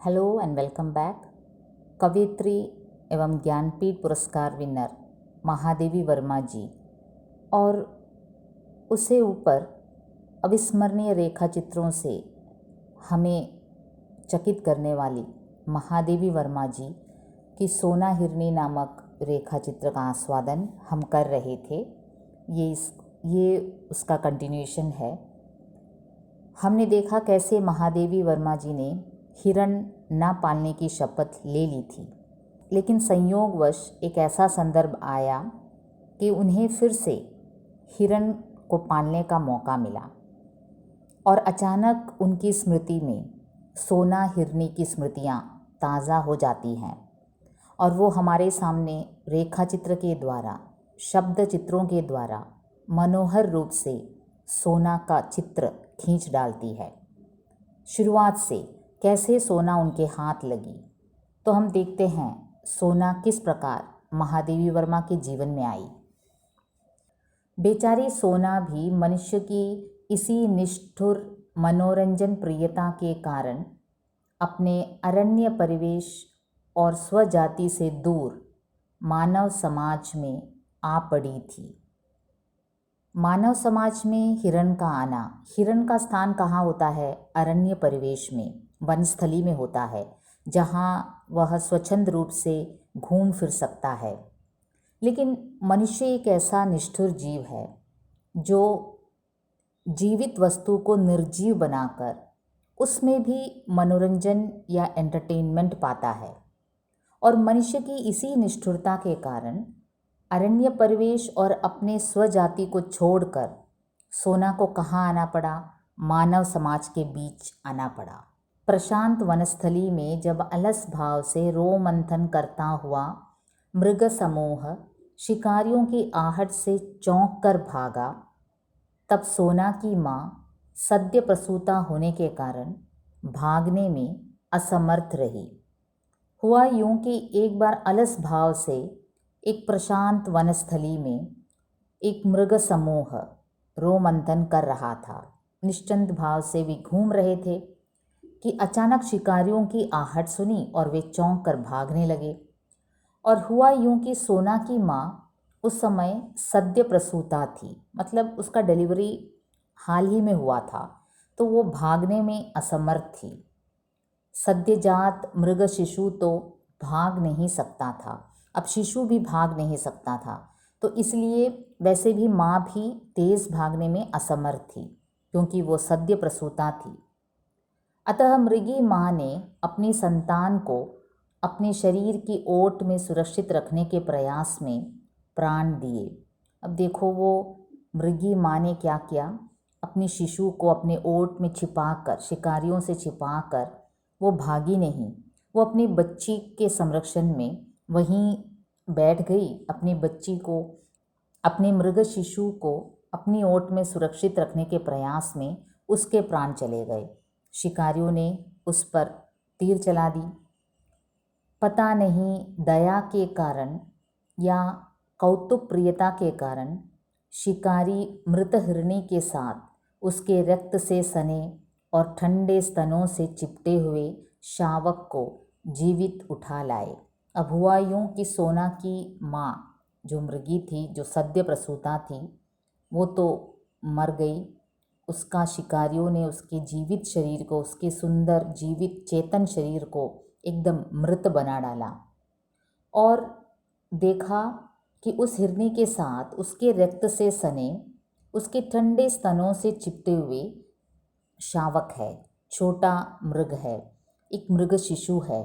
Hello and welcome back. कवयित्री एवं ज्ञानपीठ पुरस्कार विनर महादेवी वर्मा जी और उससे ऊपर अविस्मरणीय रेखा चित्रों से हमें चकित करने वाली महादेवी वर्मा जी की सोना हिरनी नामक रेखा चित्र का आस्वादन हम कर रहे थे। ये उसका कंटिन्यूएशन है। हमने देखा कैसे महादेवी वर्मा जी ने हिरण ना पालने की शपथ ले ली थी, लेकिन संयोगवश एक ऐसा संदर्भ आया कि उन्हें फिर से हिरण को पालने का मौका मिला और अचानक उनकी स्मृति में सोना हिरनी की स्मृतियाँ ताज़ा हो जाती हैं और वो हमारे सामने रेखा चित्र के द्वारा, शब्द चित्रों के द्वारा मनोहर रूप से सोना का चित्र खींच डालती है। शुरुआत से कैसे सोना उनके हाथ लगी, तो हम देखते हैं सोना किस प्रकार महादेवी वर्मा के जीवन में आई। बेचारी सोना भी मनुष्य की इसी निष्ठुर मनोरंजन प्रियता के कारण अपने अरण्य परिवेश और स्वजाति से दूर मानव समाज में आ पड़ी थी। मानव समाज में हिरण का आना, हिरण का स्थान कहाँ होता है? अरण्य परिवेश में, वनस्थली में होता है, जहाँ वह स्वच्छंद रूप से घूम फिर सकता है। लेकिन मनुष्य एक ऐसा निष्ठुर जीव है जो जीवित वस्तु को निर्जीव बनाकर उसमें भी मनोरंजन या एंटरटेनमेंट पाता है। और मनुष्य की इसी निष्ठुरता के कारण अरण्य परिवेश और अपने स्वजाति को छोड़कर सोना को कहाँ आना पड़ा? मानव समाज के बीच आना पड़ा। प्रशांत वनस्थली में जब अलस भाव से रोमंथन करता हुआ मृग समूह शिकारियों की आहट से चौंक कर भागा, तब सोना की माँ सद्य प्रसूता होने के कारण भागने में असमर्थ रही। हुआ यूं कि एक बार अलस भाव से एक प्रशांत वनस्थली में एक मृग समूह रोमंथन कर रहा था। निश्चिंत भाव से वे घूम रहे थे कि अचानक शिकारियों की आहट सुनी और वे चौंक कर भागने लगे। और हुआ यूं कि सोना की माँ उस समय सद्य प्रसूता थी, मतलब उसका डिलीवरी हाल ही में हुआ था, तो वो भागने में असमर्थ थी। सद्यजात मृग शिशु तो भाग नहीं सकता था, अब शिशु भी भाग नहीं सकता था, तो इसलिए वैसे भी माँ भी तेज़ भागने में असमर्थ थी क्योंकि वो सद्य प्रसूता थी। अतः मृगी माँ ने अपनी संतान को अपने शरीर की ओट में सुरक्षित रखने के प्रयास में प्राण दिए। अब देखो वो मृगी माँ ने क्या किया, अपनी शिशु को अपने ओट में छिपाकर, शिकारियों से छिपाकर वो भागी नहीं, वो अपनी बच्ची के संरक्षण में वहीं बैठ गई। अपनी बच्ची को, अपने मृग शिशु को अपनी ओट में सुरक्षित रखने के प्रयास में उसके प्राण चले गए। शिकारियों ने उस पर तीर चला दी। पता नहीं दया के कारण या कौतुक प्रियता के कारण शिकारी मृत हिरणी के साथ उसके रक्त से सने और ठंडे स्तनों से चिपटे हुए शावक को जीवित उठा लाए। अब हुआ यूं कि सोना की माँ जो मृगी थी, जो सद्य प्रसूता थी, वो तो मर गई। उसका शिकारियों ने उसके जीवित शरीर को, उसके सुंदर जीवित चेतन शरीर को एकदम मृत बना डाला और देखा कि उस हिरनी के साथ उसके रक्त से सने, उसके ठंडे स्तनों से चिपटे हुए शावक है, छोटा मृग है, एक मृग शिशु है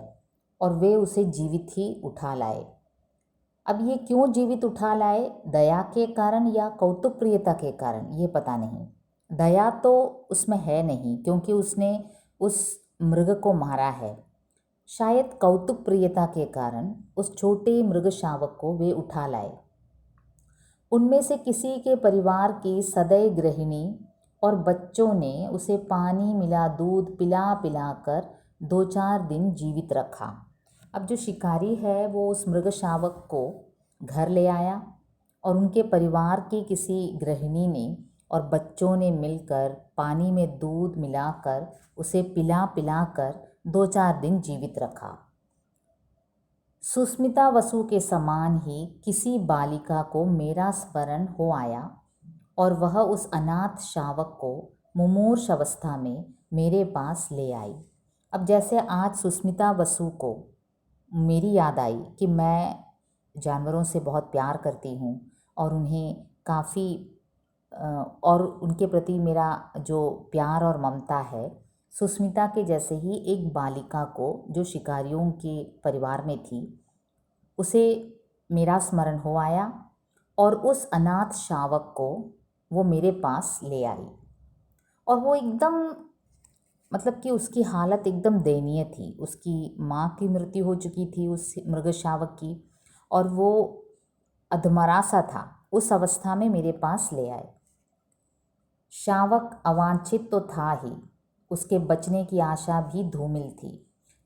और वे उसे जीवित ही उठा लाए। अब ये क्यों जीवित उठा लाए? दया के कारण या कौतुक प्रियता के कारण, ये पता नहीं। दया तो उसमें है नहीं क्योंकि उसने उस मृग को मारा है। शायद कौतुक प्रियता के कारण उस छोटे मृग शावक को वे उठा लाए। उनमें से किसी के परिवार की सदै गृहिणी और बच्चों ने उसे पानी मिला दूध पिला पिला कर 2-4 दिन जीवित रखा। अब जो शिकारी है वो उस मृग शावक को घर ले आया और उनके परिवार की किसी गृहिणी ने और बच्चों ने मिलकर पानी में दूध मिलाकर उसे पिला पिला कर 2-4 दिन जीवित रखा। सुस्मिता वसु के समान ही किसी बालिका को मेरा स्मरण हो आया और वह उस अनाथ शावक को मुमूर्ष अवस्था में मेरे पास ले आई। अब जैसे आज सुस्मिता बसु को मेरी याद आई कि मैं जानवरों से बहुत प्यार करती हूँ और उन्हें काफ़ी और उनके प्रति मेरा जो प्यार और ममता है, सुस्मिता के जैसे ही एक बालिका को जो शिकारियों के परिवार में थी, उसे मेरा स्मरण हो आया और उस अनाथ शावक को वो मेरे पास ले आई। और वो एकदम मतलब कि उसकी हालत एकदम दयनीय थी। उसकी माँ की मृत्यु हो चुकी थी उस मृग शावक की, और वो अधमरा सा था। उस अवस्था में मेरे पास ले आए। शावक अवांछित तो था ही, उसके बचने की आशा भी धूमिल थी।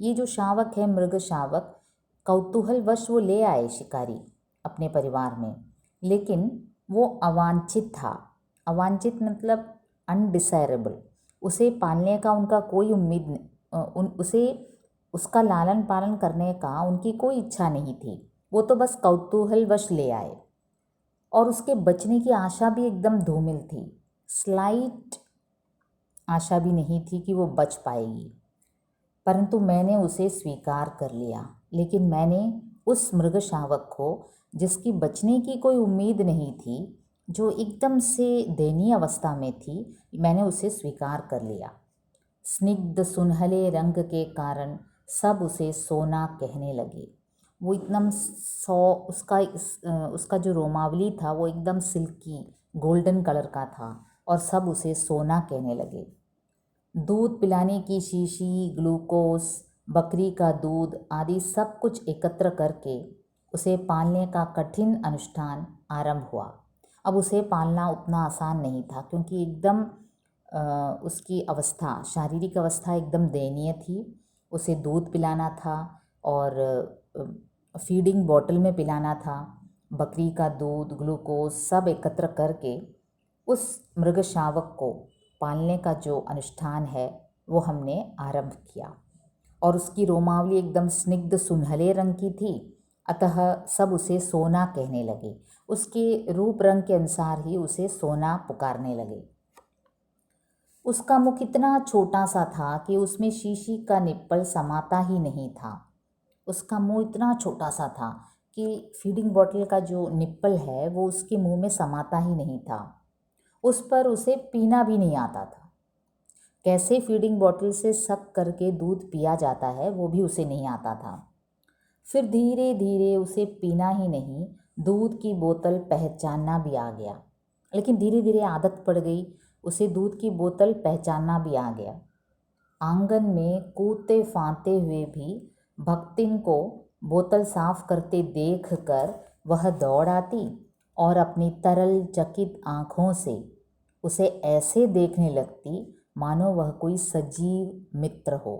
ये जो शावक है, मृग शावक, कौतूहलवश वो ले आए शिकारी अपने परिवार में, लेकिन वो अवांछित था। अवांछित मतलब अनडिसायरेबल। उसे पालने का उनका कोई उम्मीद उसे उसका लालन पालन करने का उनकी कोई इच्छा नहीं थी। वो तो बस कौतूहलवश ले आए, और उसके बचने की आशा भी एकदम धूमिल थी। स्लाइट आशा भी नहीं थी कि वो बच पाएगी। परंतु मैंने उसे स्वीकार कर लिया। लेकिन मैंने उस मृग शावक को, जिसकी बचने की कोई उम्मीद नहीं थी, जो एकदम से दयनीय अवस्था में थी, मैंने उसे स्वीकार कर लिया। स्निग्ध सुनहले रंग के कारण सब उसे सोना कहने लगे। वो एकदम उसका जो रोमावली था वो एकदम सिल्की गोल्डन कलर का था, और सब उसे सोना कहने लगे। दूध पिलाने की शीशी, ग्लूकोज, बकरी का दूध आदि सब कुछ एकत्र करके उसे पालने का कठिन अनुष्ठान आरंभ हुआ। अब उसे पालना उतना आसान नहीं था, क्योंकि एकदम उसकी अवस्था, शारीरिक अवस्था एकदम दयनीय थी। उसे दूध पिलाना था और फीडिंग बॉटल में पिलाना था। बकरी का दूध, ग्लूकोज सब एकत्र करके उस मृग शावक को पालने का जो अनुष्ठान है वो हमने आरंभ किया। और उसकी रोमावली एकदम स्निग्ध सुनहले रंग की थी, अतः सब उसे सोना कहने लगे। उसके रूप रंग के अनुसार ही उसे सोना पुकारने लगे। उसका मुख इतना छोटा सा था कि उसमें शीशी का निप्पल समाता ही नहीं था। उसका मुंह इतना छोटा सा था कि फीडिंग बॉटल का जो निप्पल है वो उसके मुंह में समाता ही नहीं था। उस पर उसे पीना भी नहीं आता था। कैसे फीडिंग बॉटल से सक करके दूध पिया जाता है वो भी उसे नहीं आता था। फिर धीरे धीरे उसे पीना ही नहीं, दूध की बोतल पहचानना भी आ गया। लेकिन धीरे धीरे आदत पड़ गई, उसे दूध की बोतल पहचानना भी आ गया। आंगन में कूदते फांते हुए भी भक्तिन को बोतल साफ करते देख कर वह दौड़ आती और अपनी तरल चकित आँखों से उसे ऐसे देखने लगती मानो वह कोई सजीव मित्र हो।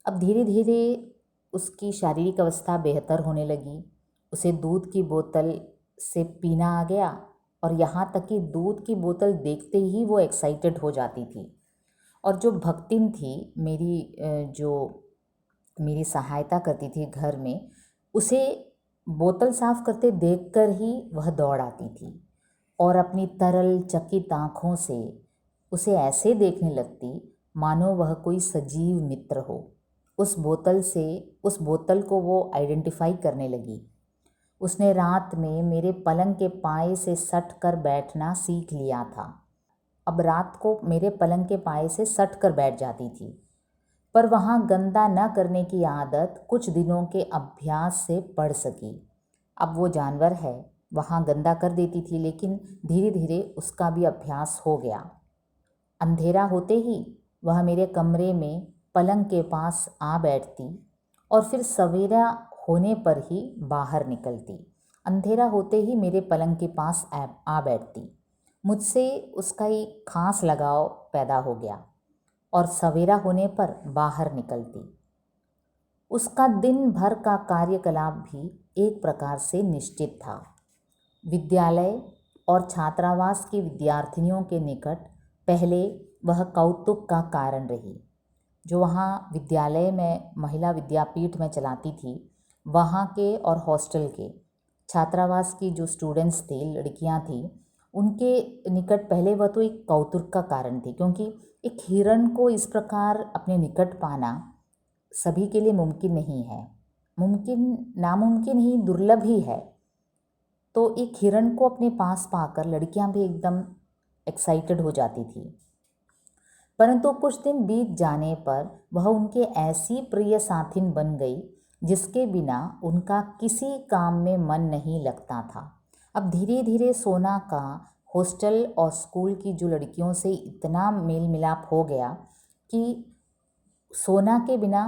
अब धीरे धीरे उसकी शारीरिक अवस्था बेहतर होने लगी। उसे दूध की बोतल से पीना आ गया, और यहाँ तक कि दूध की बोतल देखते ही वो एक्साइटेड हो जाती थी। और जो भक्तिन थी जो मेरी सहायता करती थी घर में, उसे बोतल साफ करते देखकर ही वह दौड़ आती थी और अपनी तरल चकित आँखों से उसे ऐसे देखने लगती मानो वह कोई सजीव मित्र हो। उस बोतल को वो आइडेंटिफाई करने लगी। उसने रात में मेरे पलंग के पाए से सट कर बैठना सीख लिया था। अब रात को मेरे पलंग के पाए से सट कर बैठ जाती थी, पर वहाँ गंदा न करने की आदत कुछ दिनों के अभ्यास से पड़ सकी। अब वो जानवर है, वहाँ गंदा कर देती थी, लेकिन धीरे धीरे उसका भी अभ्यास हो गया। अंधेरा होते ही वह मेरे कमरे में पलंग के पास आ बैठती और फिर सवेरा होने पर ही बाहर निकलती। अंधेरा होते ही मेरे पलंग के पास आ बैठती। मुझसे उसका एक खास लगाव पैदा हो गया और सवेरा होने पर बाहर निकलती। उसका दिन भर का कार्यकलाप भी एक प्रकार से निश्चित था। विद्यालय, और छात्रावास की विद्यार्थिनियों के निकट पहले वह कौतुक का कारण रही। जो वहाँ विद्यालय में महिला विद्यापीठ में चलाती थी, वहाँ के और हॉस्टल के छात्रावास की जो स्टूडेंट्स थे, लड़कियाँ थी, उनके निकट पहले वह तो एक कौतुक का कारण थी, क्योंकि एक हिरण को इस प्रकार अपने निकट पाना सभी के लिए मुमकिन नहीं है, नामुमकिन ही, दुर्लभ ही है। तो एक हिरण को अपने पास पाकर लड़कियां भी एकदम एक्साइटेड हो जाती थी। परंतु कुछ दिन बीत जाने पर वह उनके ऐसी प्रिय साथिन बन गई जिसके बिना उनका किसी काम में मन नहीं लगता था। अब धीरे धीरे सोना का हॉस्टल और स्कूल की जो लड़कियों से इतना मेल मिलाप हो गया कि सोना के बिना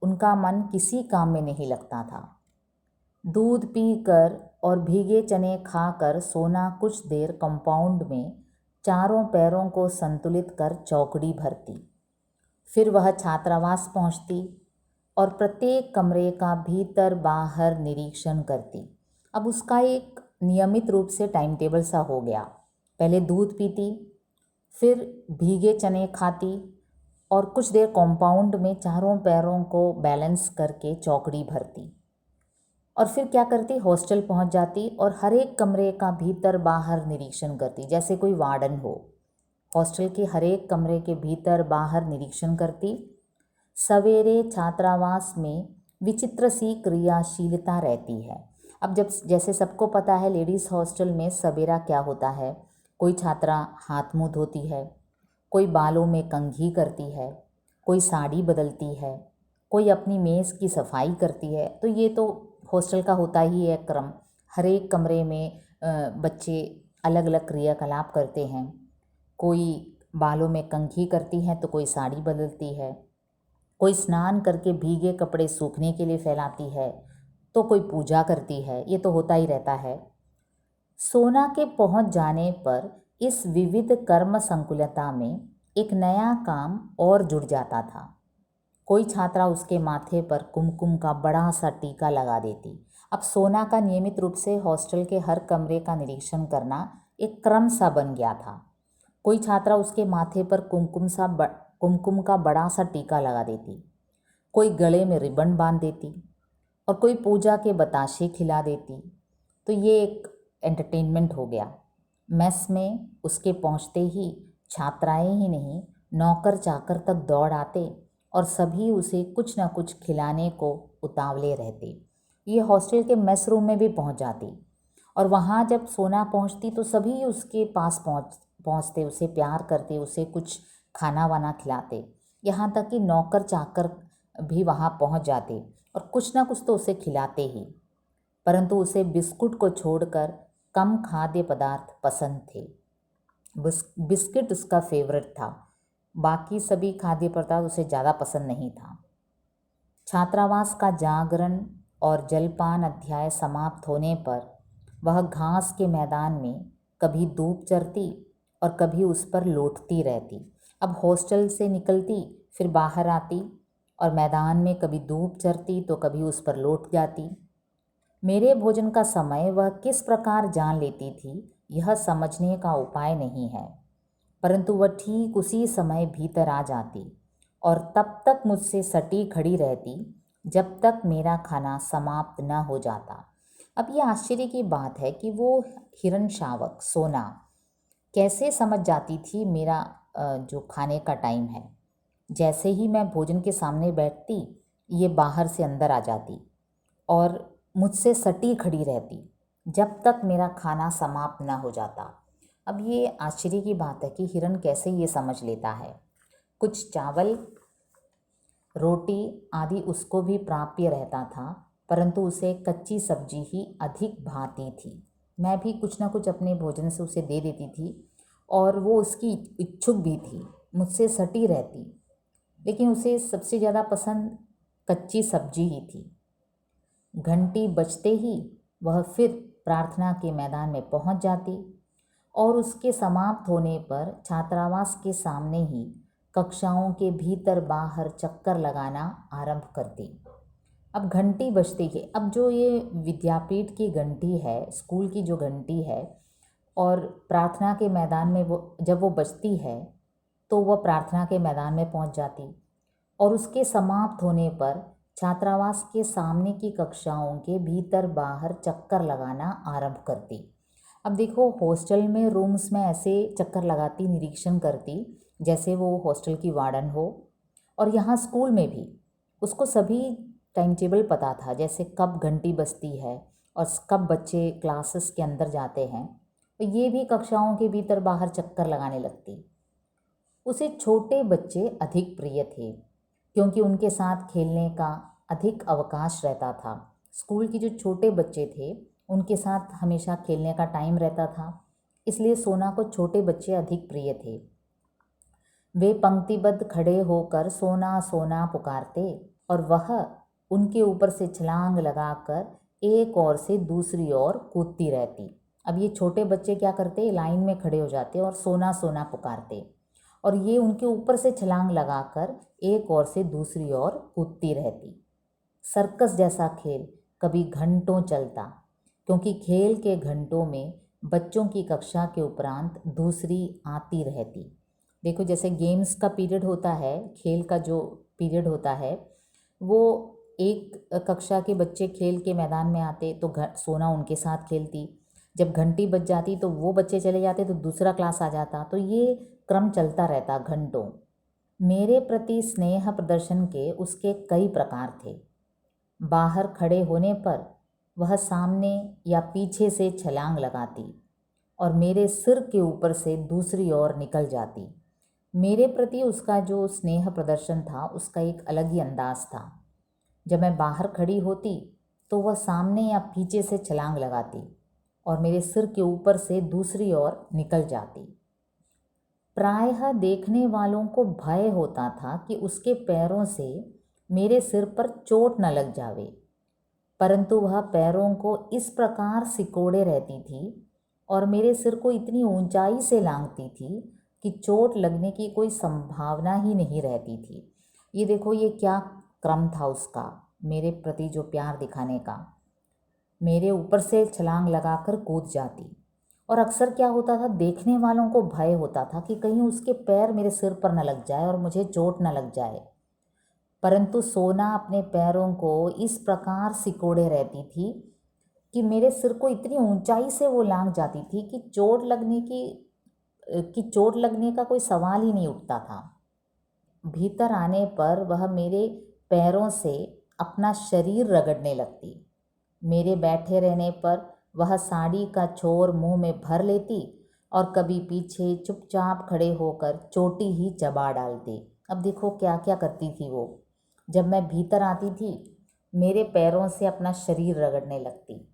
उनका मन किसी काम में नहीं लगता था। दूध पीकर और भीगे चने खाकर सोना कुछ देर कंपाउंड में चारों पैरों को संतुलित कर चौकड़ी भरती। फिर वह छात्रावास पहुंचती और प्रत्येक कमरे का भीतर बाहर निरीक्षण करती। अब उसका एक नियमित रूप से टाइम टेबल सा हो गया। पहले दूध पीती, फिर भीगे चने खाती और कुछ देर कंपाउंड में चारों पैरों को बैलेंस करके चौकड़ी भरती। और फिर क्या करती, हॉस्टल पहुंच जाती और हर एक कमरे का भीतर बाहर निरीक्षण करती, जैसे कोई वार्डन हो। हॉस्टल के हर एक कमरे के भीतर बाहर निरीक्षण करती। सवेरे छात्रावास में विचित्र सी क्रियाशीलता रहती है। अब जब जैसे सबको पता है लेडीज़ हॉस्टल में सवेरा क्या होता है, कोई छात्रा हाथ मुंह धोती है, कोई बालों में कंघी करती है, कोई साड़ी बदलती है, कोई अपनी मेज़ की सफाई करती है। तो ये तो हॉस्टल का होता ही है क्रम। हर एक कमरे में बच्चे अलग अलग क्रियाकलाप करते हैं। कोई बालों में कंघी करती है तो कोई साड़ी बदलती है, कोई स्नान करके भीगे कपड़े सूखने के लिए फैलाती है, तो कोई पूजा करती है। ये तो होता ही रहता है। सोना के पहुंच जाने पर इस विविध कर्म संकुलता में एक नया काम और जुड़ जाता था। कोई छात्रा उसके माथे पर कुमकुम का बड़ा सा टीका लगा देती। अब सोना का नियमित रूप से हॉस्टल के हर कमरे का निरीक्षण करना एक क्रम सा बन गया था। कोई छात्रा उसके माथे पर कुमकुम का बड़ा सा टीका लगा देती, कोई गले में रिबन बांध देती और कोई पूजा के बताशे खिला देती। तो ये एक एंटरटेनमेंट हो गया। मेस में उसके पहुंचते ही छात्राएं ही नहीं, नौकर चाकर तक दौड़ आते और सभी उसे कुछ ना कुछ खिलाने को उतावले रहते। ये हॉस्टल के मेस रूम में भी पहुंच जाती और वहाँ जब सोना पहुंचती तो सभी उसके पास पहुंचते, उसे प्यार करते, उसे कुछ खाना वाना खिलाते। यहाँ तक कि नौकर चाकर भी वहाँ पहुँच जाते और कुछ ना कुछ तो उसे खिलाते ही। परंतु उसे बिस्कुट को छोड़कर कम खाद्य पदार्थ पसंद थे। बिस्किट उसका फेवरेट था, बाकी सभी खाद्य पदार्थ उसे ज़्यादा पसंद नहीं था। छात्रावास का जागरण और जलपान अध्याय समाप्त होने पर वह घास के मैदान में कभी धूप चरती और कभी उस पर लौटती रहती। अब हॉस्टल से निकलती, फिर बाहर आती और मैदान में कभी धूप चरती तो कभी उस पर लौट जाती। मेरे भोजन का समय वह किस प्रकार जान लेती थी, यह समझने का उपाय नहीं है, परंतु वह ठीक उसी समय भीतर आ जाती और तब तक मुझसे सटी खड़ी रहती जब तक मेरा खाना समाप्त न हो जाता। अब ये आश्चर्य की बात है कि वो हिरण शावक सोना कैसे समझ जाती थी मेरा जो खाने का टाइम है। जैसे ही मैं भोजन के सामने बैठती, ये बाहर से अंदर आ जाती और मुझसे सटी खड़ी रहती जब तक मेरा खाना समाप्त न हो जाता। अब ये आश्चर्य की बात है कि हिरण कैसे ये समझ लेता है। कुछ चावल, रोटी आदि उसको भी प्राप्य रहता था, परंतु उसे कच्ची सब्जी ही अधिक भाती थी। मैं भी कुछ ना कुछ अपने भोजन से उसे दे देती थी और वो उसकी इच्छुक भी थी, मुझसे सटी रहती, लेकिन उसे सबसे ज़्यादा पसंद कच्ची सब्जी ही थी। घंटी बजते ही वह फिर प्रार्थना के मैदान में पहुंच जाती और उसके समाप्त होने पर छात्रावास के सामने ही कक्षाओं के भीतर बाहर चक्कर लगाना आरंभ करती। अब घंटी बजती है। अब जो ये विद्यापीठ की घंटी है, स्कूल की जो घंटी है, और प्रार्थना के मैदान में जब वो बजती है तो वह प्रार्थना के मैदान में पहुंच जाती और उसके समाप्त होने पर छात्रावास के सामने की कक्षाओं के भीतर बाहर चक्कर लगाना आरंभ करती। अब देखो, हॉस्टल में रूम्स में ऐसे चक्कर लगाती, निरीक्षण करती जैसे वो हॉस्टल की वार्डन हो। और यहाँ स्कूल में भी उसको सभी टाइम टेबल पता था, जैसे कब घंटी बजती है और कब बच्चे क्लासेस के अंदर जाते हैं। तो ये भी कक्षाओं के भीतर बाहर चक्कर लगाने लगती। उसे छोटे बच्चे अधिक प्रिय थे क्योंकि उनके साथ खेलने का अधिक अवकाश रहता था। स्कूल के जो छोटे बच्चे थे उनके साथ हमेशा खेलने का टाइम रहता था, इसलिए सोना को छोटे बच्चे अधिक प्रिय थे। वे पंक्तिबद्ध खड़े होकर सोना सोना पुकारते और वह उनके ऊपर से छलांग लगाकर एक ओर से दूसरी ओर कूदती रहती। अब ये छोटे बच्चे क्या करते, लाइन में खड़े हो जाते और सोना सोना पुकारते और ये उनके ऊपर से छलांग लगाकर एक ओर से दूसरी ओर कूदती रहती। सर्कस जैसा खेल कभी घंटों चलता, क्योंकि खेल के घंटों में बच्चों की कक्षा के उपरांत दूसरी आती रहती। देखो, जैसे गेम्स का पीरियड होता है, खेल का जो पीरियड होता है, वो एक कक्षा के बच्चे खेल के मैदान में आते तो सोना उनके साथ खेलती। जब घंटी बज जाती तो वो बच्चे चले जाते तो दूसरा क्लास आ जाता। तो ये क्रम चलता रहता घंटों। मेरे प्रति स्नेह प्रदर्शन के उसके कई प्रकार थे। बाहर खड़े होने पर वह सामने या पीछे से छलांग लगाती और मेरे सिर के ऊपर से दूसरी ओर निकल जाती। मेरे प्रति उसका जो स्नेह प्रदर्शन था उसका एक अलग ही अंदाज था। जब मैं बाहर खड़ी होती तो वह सामने या पीछे से छलांग लगाती और मेरे सिर के ऊपर से दूसरी ओर निकल जाती। प्रायः देखने वालों को भय होता था कि उसके पैरों से मेरे सिर पर चोट न लग जावे, परंतु वह पैरों को इस प्रकार सिकोड़े रहती थी और मेरे सिर को इतनी ऊंचाई से लांघती थी कि चोट लगने की कोई संभावना ही नहीं रहती थी। ये देखो, ये क्या क्रम था उसका मेरे प्रति जो प्यार दिखाने का। मेरे ऊपर से छलांग लगाकर कूद जाती और अक्सर क्या होता था, देखने वालों को भय होता था कि कहीं उसके पैर मेरे सिर पर न लग जाए और मुझे चोट न लग जाए, परंतु सोना अपने पैरों को इस प्रकार सिकोड़े रहती थी कि मेरे सिर को इतनी ऊंचाई से वो लांघ जाती थी कि चोट लगने का कोई सवाल ही नहीं उठता था। भीतर आने पर वह मेरे पैरों से अपना शरीर रगड़ने लगती। मेरे बैठे रहने पर वह साड़ी का छोर मुंह में भर लेती और कभी पीछे चुपचाप खड़े होकर चोटी ही चबा डालती। अब देखो क्या क्या करती थी वो। जब मैं भीतर आती थी मेरे पैरों से अपना शरीर रगड़ने लगती।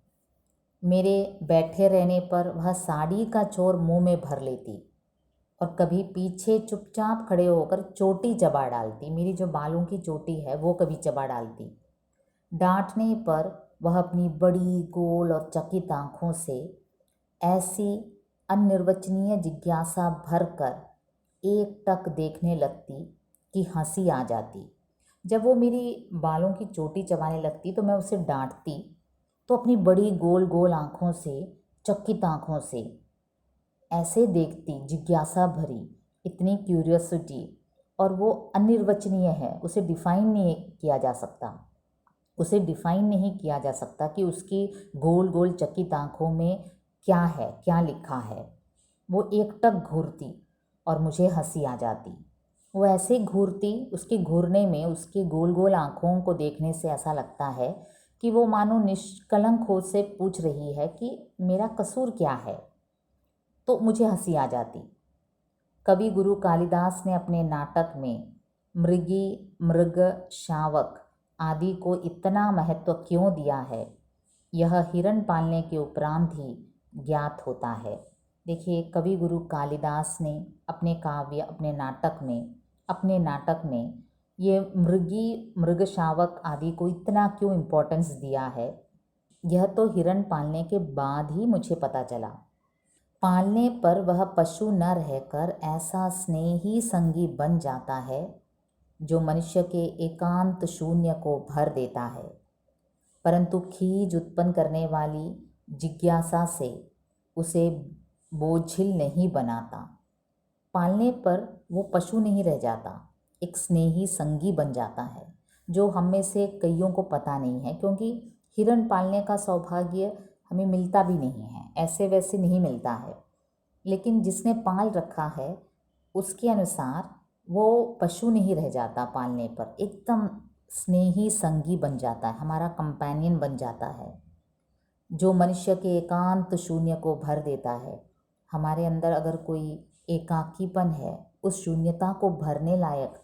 मेरे बैठे रहने पर वह साड़ी का छोर मुंह में भर लेती और कभी पीछे चुपचाप खड़े होकर चोटी चबा डालती। मेरी जो बालों की चोटी है वो कभी चबा डालती। डांटने पर वह अपनी बड़ी गोल और चकित आँखों से ऐसी अनिर्वचनीय जिज्ञासा भरकर एकटक देखने लगती कि हंसी आ जाती। जब वो मेरी बालों की चोटी चबाने लगती तो मैं उसे डांटती तो अपनी बड़ी गोल गोल आँखों से, चकित आँखों से ऐसे देखती, जिज्ञासा भरी, इतनी क्यूरियोसिटी। और वो अनिर्वचनीय है, उसे डिफ़ाइन नहीं किया जा सकता। उसे डिफ़ाइन नहीं किया जा सकता कि उसकी गोल गोल चकित आँखों में क्या है, क्या लिखा है। वो एकटक घूरती और मुझे हंसी आ जाती। वो ऐसे घूरती, उसके घूरने में, उसकी गोल गोल आँखों को देखने से ऐसा लगता है कि वो मानो निष्कलंक होठ से पूछ रही है कि मेरा कसूर क्या है। तो मुझे हंसी आ जाती। कवि गुरु कालिदास ने अपने नाटक में मृगी, मृग, शावक आदि को इतना महत्व क्यों दिया है, यह हिरण पालने के उपरांत ही ज्ञात होता है। देखिए, कवि गुरु कालिदास ने अपने काव्य, अपने नाटक में ये मृगी, मृग, शावक आदि को इतना क्यों इम्पोर्टेंस दिया है, यह तो हिरण पालने के बाद ही मुझे पता चला। पालने पर वह पशु न रहकर ऐसा स्नेही संगी बन जाता है जो मनुष्य के एकांत शून्य को भर देता है, परंतु खीज उत्पन्न करने वाली जिज्ञासा से उसे बोझिल नहीं बनाता। पालने पर वो पशु नहीं रह जाता, एक स्नेही संगी बन जाता है, जो हम में से कईयों को पता नहीं है, क्योंकि हिरण पालने का सौभाग्य हमें मिलता भी नहीं है, ऐसे वैसे नहीं मिलता है। लेकिन जिसने पाल रखा है उसके अनुसार वो पशु नहीं रह जाता, पालने पर एकदम स्नेही संगी बन जाता है, हमारा कंपेनियन बन जाता है, जो मनुष्य के एकांत शून्य को भर देता है। हमारे अंदर अगर कोई एकाकीपन है, उस शून्यता को भरने लायक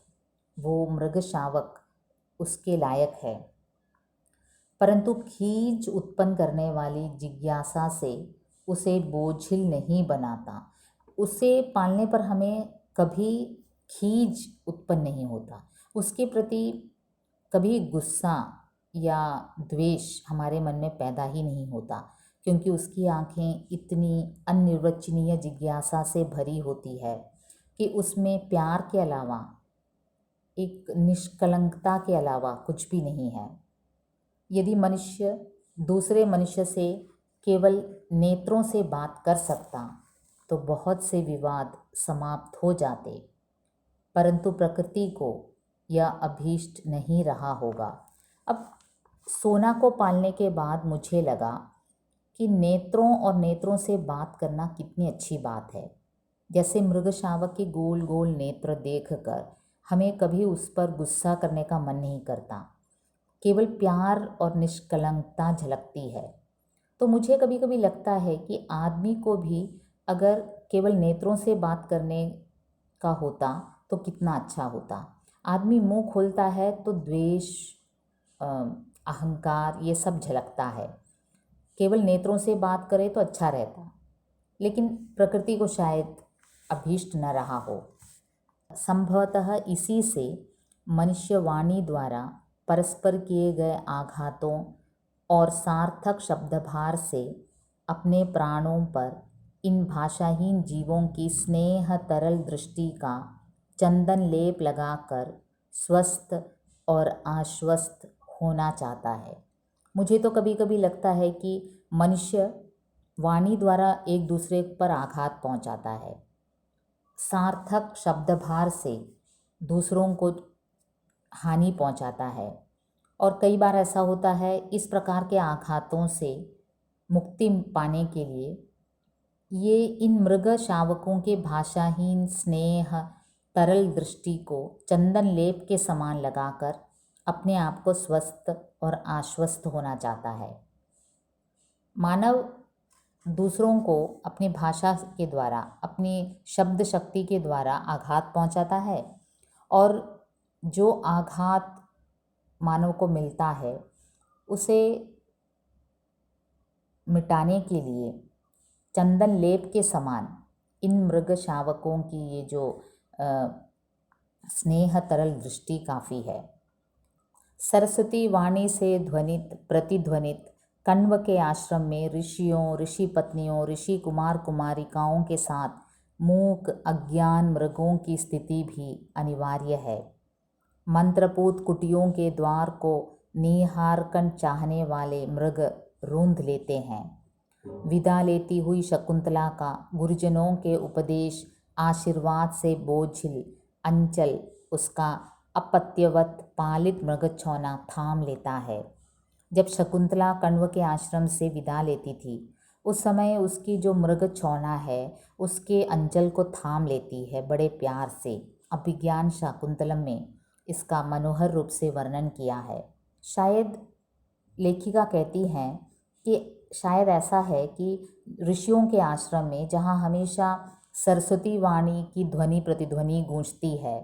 वो मृग शावक उसके लायक है। परंतु खींच उत्पन्न करने वाली जिज्ञासा से उसे बोझिल नहीं बनाता। उसे पालने पर हमें कभी खींच उत्पन्न नहीं होता, उसके प्रति कभी गुस्सा या द्वेष हमारे मन में पैदा ही नहीं होता, क्योंकि उसकी आँखें इतनी अनिर्वचनीय जिज्ञासा से भरी होती है कि उसमें प्यार के अलावा, एक निष्कलंकता के अलावा कुछ भी नहीं है। यदि मनुष्य दूसरे मनुष्य से केवल नेत्रों से बात कर सकता तो बहुत से विवाद समाप्त हो जाते, परंतु प्रकृति को यह अभीष्ट नहीं रहा होगा। अब सोना को पालने के बाद मुझे लगा कि नेत्रों और नेत्रों से बात करना कितनी अच्छी बात है। जैसे मृग शावक के गोल गोल नेत्र देखकर हमें कभी उस पर गुस्सा करने का मन नहीं करता, केवल प्यार और निष्कलंकता झलकती है। तो मुझे कभी कभी लगता है कि आदमी को भी अगर केवल नेत्रों से बात करने का होता तो कितना अच्छा होता। आदमी मुंह खोलता है तो द्वेष, अहंकार, ये सब झलकता है। केवल नेत्रों से बात करे तो अच्छा रहता, लेकिन प्रकृति को शायद अभीष्ट न रहा हो। संभवतः इसी से मनुष्य वाणी द्वारा परस्पर किए गए आघातों और सार्थक शब्दभार से अपने प्राणों पर इन भाषाहीन जीवों की स्नेह तरल दृष्टि का चंदन लेप लगाकर स्वस्थ और आश्वस्त होना चाहता है। मुझे तो कभी कभी लगता है कि मनुष्य वाणी द्वारा एक दूसरे पर आघात पहुंचाता है, सार्थक शब्दभार से दूसरों को हानि पहुंचाता है। और कई बार ऐसा होता है, इस प्रकार के आघातों से मुक्ति पाने के लिए ये इन मृग शावकों के भाषाहीन स्नेह तरल दृष्टि को चंदन लेप के समान लगाकर अपने आप को स्वस्थ और आश्वस्त होना चाहता है। मानव दूसरों को अपनी भाषा के द्वारा, अपनी शब्द शक्ति के द्वारा आघात पहुंचाता है, और जो आघात मानव को मिलता है उसे मिटाने के लिए चंदन लेप के समान इन मृग शावकों की ये जो स्नेह तरल दृष्टि काफ़ी है। सरस्वती वाणी से ध्वनित प्रतिध्वनित कण्व के आश्रम में ऋषियों, ऋषि पत्नियों, ऋषि कुमार कुमारिकाओं के साथ मूक अज्ञान मृगों की स्थिति भी अनिवार्य है। मंत्रपूत कुटियों के द्वार को निहारकन चाहने वाले मृग रूंध लेते हैं। विदा लेती हुई शकुंतला का गुरुजनों के उपदेश आशीर्वाद से बोझिल अंचल उसका अपत्यवत पालित मृगछौना थाम लेता है। जब शकुंतला कण्व के आश्रम से विदा लेती थी, उस समय उसकी जो मृगछौना है उसके अंचल को थाम लेती है बड़े प्यार से। अभिज्ञान शाकुंतलम में इसका मनोहर रूप से वर्णन किया है। शायद लेखिका कहती हैं कि शायद ऐसा है कि ऋषियों के आश्रम में, जहाँ हमेशा सरस्वती वाणी की ध्वनि प्रतिध्वनि गूंजती है,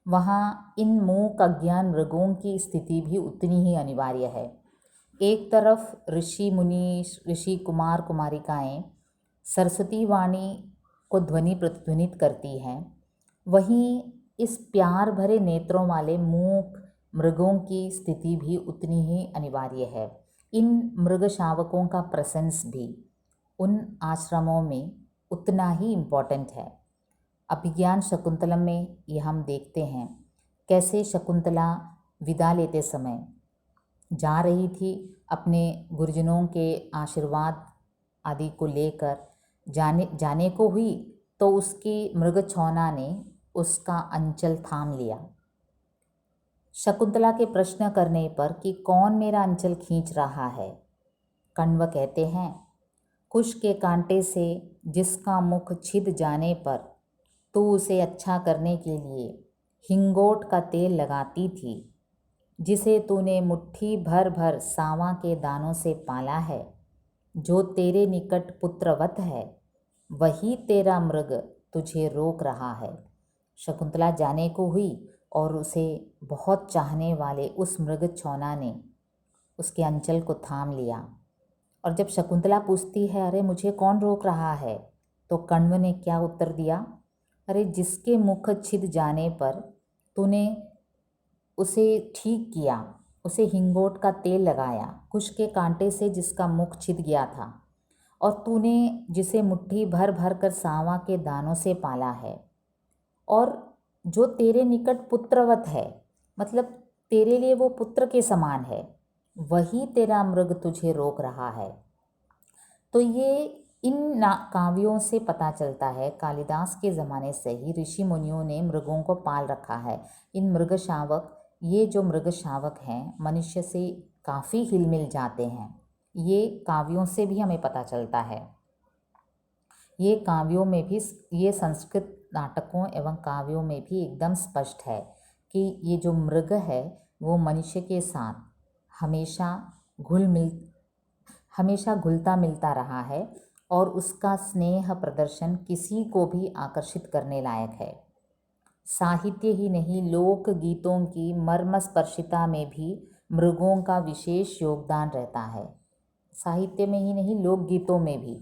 वहाँ इन मूक अज्ञान मृगों की स्थिति भी उतनी ही अनिवार्य है। एक तरफ ऋषि मुनि, ऋषि कुमार कुमारिकाएं सरस्वती वाणी को ध्वनि प्रतिध्वनित करती हैं, वहीं इस प्यार भरे नेत्रों वाले मूक मृगों की स्थिति भी उतनी ही अनिवार्य है। इन मृग शावकों का प्रेजेंस भी उन आश्रमों में उतना ही इम्पोर्टेंट है। अभिज्ञान शकुंतलम में ये हम देखते हैं कैसे शकुंतला विदा लेते समय जा रही थी अपने गुरुजनों के आशीर्वाद आदि को लेकर, जाने को हुई तो उसकी मृगछौना ने उसका अंचल थाम लिया। शकुंतला के प्रश्न करने पर कि कौन मेरा अंचल खींच रहा है, कण्व कहते हैं, कुश के कांटे से जिसका मुख छिद जाने पर तू उसे अच्छा करने के लिए हिंगोट का तेल लगाती थी, जिसे तूने मुट्ठी भर भर सांवा के दानों से पाला है, जो तेरे निकट पुत्रवत है, वही तेरा मृग तुझे रोक रहा है। शकुंतला जाने को हुई और उसे बहुत चाहने वाले उस मृगछौना ने उसके अंचल को थाम लिया। और जब शकुंतला पूछती है, अरे मुझे कौन रोक रहा है, तो कण्व ने क्या उत्तर दिया, अरे जिसके मुख छिद जाने पर तूने उसे ठीक किया, उसे हिंगोट का तेल लगाया, कुश के कांटे से जिसका मुख छिद गया था, और तूने जिसे मुट्ठी भर भर कर सांवा के दानों से पाला है, और जो तेरे निकट पुत्रवत है, मतलब तेरे लिए वो पुत्र के समान है, वही तेरा मृग तुझे रोक रहा है। तो ये इन काव्यों से पता चलता है, कालिदास के ज़माने से ही ऋषि मुनियों ने मृगों को पाल रखा है। इन मृग शावक, ये जो मृग शावक हैं, मनुष्य से काफ़ी हिल मिल जाते हैं। ये काव्यों से भी हमें पता चलता है। ये काव्यों में भी, ये संस्कृत नाटकों एवं काव्यों में भी एकदम स्पष्ट है कि ये जो मृग है वो मनुष्य के साथ हमेशा घुलता मिलता रहा है, और उसका स्नेह प्रदर्शन किसी को भी आकर्षित करने लायक है। साहित्य ही नहीं, लोक गीतों की मर्मस्पर्शिता में भी मृगों का विशेष योगदान रहता है। साहित्य में ही नहीं, लोक गीतों में भी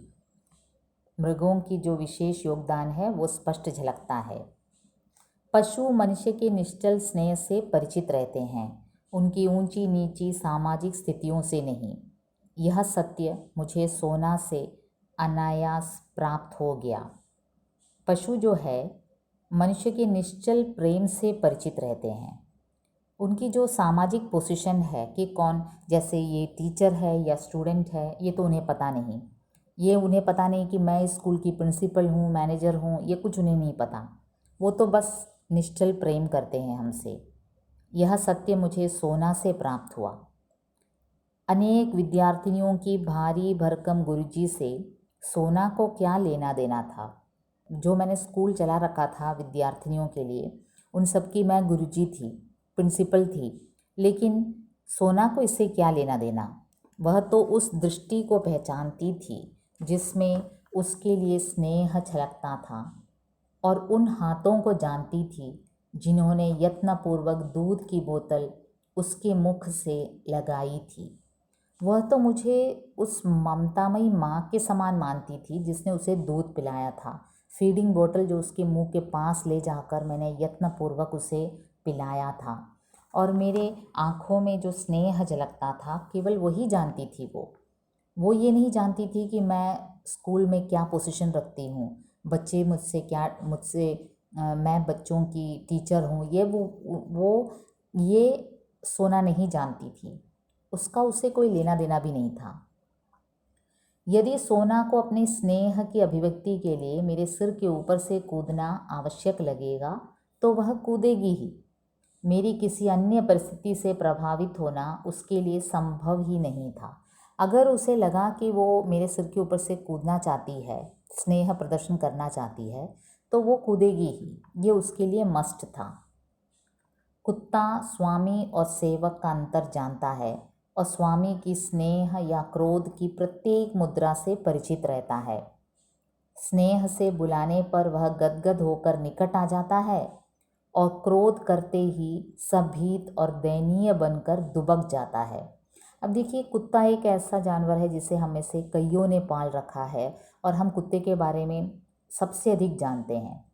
मृगों की जो विशेष योगदान है वो स्पष्ट झलकता है। पशु मनुष्य के निश्चल स्नेह से परिचित रहते हैं, उनकी ऊंची नीची सामाजिक स्थितियों से नहीं। यह सत्य मुझे सोना से अनायास प्राप्त हो गया। पशु जो है मनुष्य के निश्चल प्रेम से परिचित रहते हैं। उनकी जो सामाजिक पोजीशन है कि कौन, जैसे ये टीचर है या स्टूडेंट है, ये तो उन्हें पता नहीं। ये उन्हें पता नहीं कि मैं स्कूल की प्रिंसिपल हूँ, मैनेजर हूँ, ये कुछ उन्हें नहीं पता। वो तो बस निश्चल प्रेम करते हैं हमसे। यह सत्य मुझे सोना से प्राप्त हुआ। अनेक विद्यार्थिनियों की भारी भरकम गुरुजी से सोना को क्या लेना देना था। जो मैंने स्कूल चला रखा था विद्यार्थिनियों के लिए, उन सब की मैं गुरुजी थी, प्रिंसिपल थी, लेकिन सोना को इससे क्या लेना देना। वह तो उस दृष्टि को पहचानती थी जिसमें उसके लिए स्नेह छलकता था, और उन हाथों को जानती थी जिन्होंने यत्नपूर्वक दूध की बोतल उसके मुख से लगाई थी। वह तो मुझे उस ममतामयी माँ के समान मानती थी जिसने उसे दूध पिलाया था। फीडिंग बोतल जो उसके मुंह के पास ले जाकर मैंने यत्नपूर्वक उसे पिलाया था, और मेरे आँखों में जो स्नेह झलकता था केवल वही जानती थी। वो ये नहीं जानती थी कि मैं स्कूल में क्या पोजीशन रखती हूँ, बच्चे मैं बच्चों की टीचर हूँ, ये सोना नहीं जानती थी। उसका उसे कोई लेना देना भी नहीं था। यदि सोना को अपने स्नेह की अभिव्यक्ति के लिए मेरे सिर के ऊपर से कूदना आवश्यक लगेगा तो वह कूदेगी ही। मेरी किसी अन्य परिस्थिति से प्रभावित होना उसके लिए संभव ही नहीं था। अगर उसे लगा कि वो मेरे सिर के ऊपर से कूदना चाहती है, स्नेह प्रदर्शन करना चाहती है, तो वो कूदेगी ही। ये उसके लिए मस्ट था। कुत्ता स्वामी और सेवक का अंतर जानता है, और स्वामी की स्नेह या क्रोध की प्रत्येक मुद्रा से परिचित रहता है। स्नेह से बुलाने पर वह गदगद होकर निकट आ जाता है, और क्रोध करते ही सभीत और दयनीय बनकर दुबक जाता है। अब देखिए, कुत्ता एक ऐसा जानवर है जिसे हम में से कईयों ने पाल रखा है, और हम कुत्ते के बारे में सबसे अधिक जानते हैं।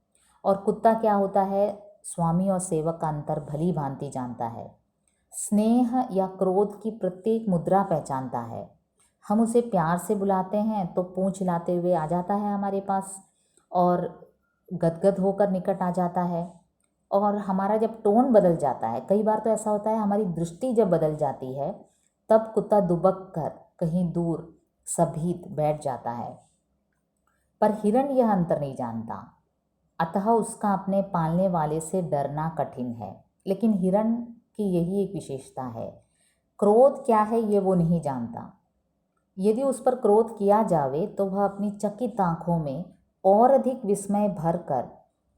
और कुत्ता क्या होता है, स्वामी और सेवक का अंतर भली भांति जानता है। स्नेह या क्रोध की प्रत्येक मुद्रा पहचानता है। हम उसे प्यार से बुलाते हैं तो पूंछ हिलाते हुए आ जाता है हमारे पास, और गदगद होकर निकट आ जाता है। और हमारा जब टोन बदल जाता है, कई बार तो ऐसा होता है हमारी दृष्टि जब बदल जाती है, तब कुत्ता दुबक कर कहीं दूर सभीत बैठ जाता है। पर हिरण यह अंतर नहीं जानता, अतः उसका अपने पालने वाले से डरना कठिन है। लेकिन हिरण की यही एक विशेषता है, क्रोध क्या है ये वो नहीं जानता। यदि उस पर क्रोध किया जावे तो वह अपनी चकित आँखों में और अधिक विस्मय भरकर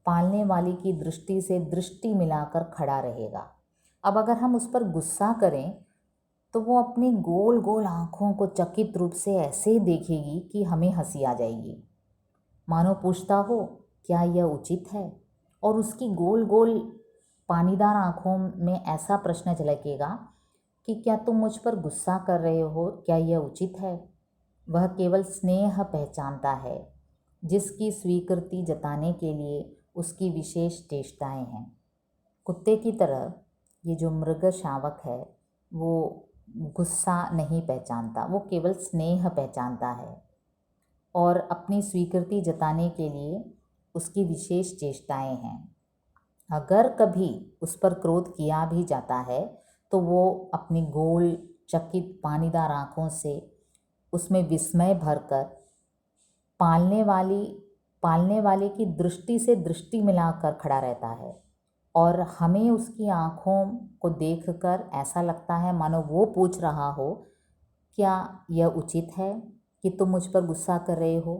पालने वाली की दृष्टि से दृष्टि मिलाकर खड़ा रहेगा। अब अगर हम उस पर गुस्सा करें तो वो अपनी गोल गोल आँखों को चकित रूप से ऐसे देखेगी कि हमें हंसी आ जाएगी, मानो पूछता हो क्या यह उचित है। और उसकी गोल गोल पानीदार आँखों में ऐसा प्रश्न झलकेगा कि क्या तुम मुझ पर गुस्सा कर रहे हो, क्या यह उचित है। वह केवल स्नेह पहचानता है, जिसकी स्वीकृति जताने के लिए उसकी विशेष चेष्टाएं हैं। कुत्ते की तरह ये जो मृग शावक है वो गुस्सा नहीं पहचानता, वो केवल स्नेह पहचानता है और अपनी स्वीकृति जताने के लिए उसकी विशेष चेष्टाएं हैं। अगर कभी उस पर क्रोध किया भी जाता है तो वो अपनी गोल चकित पानीदार आँखों से उसमें विस्मय भरकर पालने वाले की दृष्टि से दृष्टि मिलाकर खड़ा रहता है। और हमें उसकी आँखों को देखकर ऐसा लगता है मानो वो पूछ रहा हो क्या यह उचित है कि तुम मुझ पर गुस्सा कर रहे हो।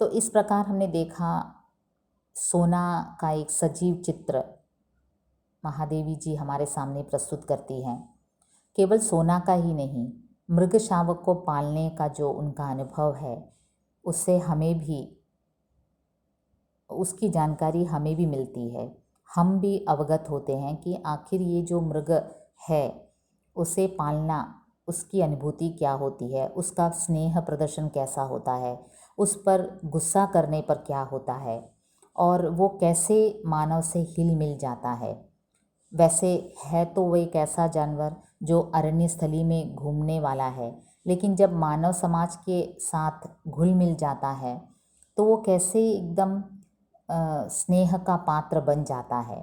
तो इस प्रकार हमने देखा सोना का एक सजीव चित्र महादेवी जी हमारे सामने प्रस्तुत करती हैं। केवल सोना का ही नहीं, मृग शावक को पालने का जो उनका अनुभव है उससे हमें भी उसकी जानकारी हमें भी मिलती है। हम भी अवगत होते हैं कि आखिर ये जो मृग है उसे पालना, उसकी अनुभूति क्या होती है, उसका स्नेह प्रदर्शन कैसा होता है, उस पर गुस्सा करने पर क्या होता है और वो कैसे मानव से हिल मिल जाता है। वैसे है तो वो एक ऐसा जानवर जो अरण्य स्थली में घूमने वाला है, लेकिन जब मानव समाज के साथ घुल मिल जाता है तो वो कैसे एकदम स्नेह का पात्र बन जाता है।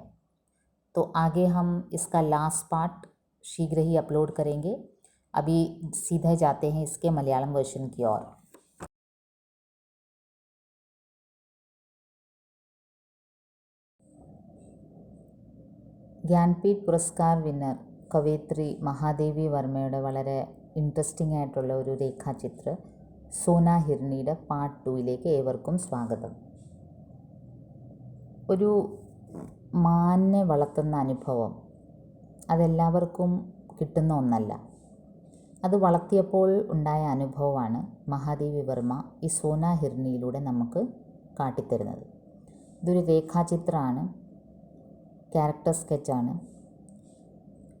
तो आगे हम इसका लास्ट पार्ट शीघ्र ही अपलोड करेंगे। अभी सीधे जाते हैं इसके मलयालम वर्जन की ओर। ജ്ഞാൻപീഠ് പുരസ്കാർ വിന്നർ കവയിത്രി മഹാദേവി വർമ്മയുടെ വളരെ ഇൻട്രസ്റ്റിംഗ് ആയിട്ടുള്ള ഒരു രേഖാചിത്രം സോന ഹിർണിയുടെ പാർട്ട് 2ലേക്ക് ഏവർക്കും സ്വാഗതം. ഒരു മാനിനെ വളർത്തുന്ന അനുഭവം അതെല്ലാവർക്കും കിട്ടുന്ന ഒന്നല്ല. അത് വളർത്തിയപ്പോൾ ഉണ്ടായ അനുഭവമാണ് മഹാദേവി വർമ്മ ഈ സോന ഹിർണിയിലൂടെ നമുക്ക് കാട്ടിത്തരുന്നത്. ഇതൊരു രേഖാചിത്രമാണ്, ക്യാരക്ടർ സ്കെച്ചാണ്.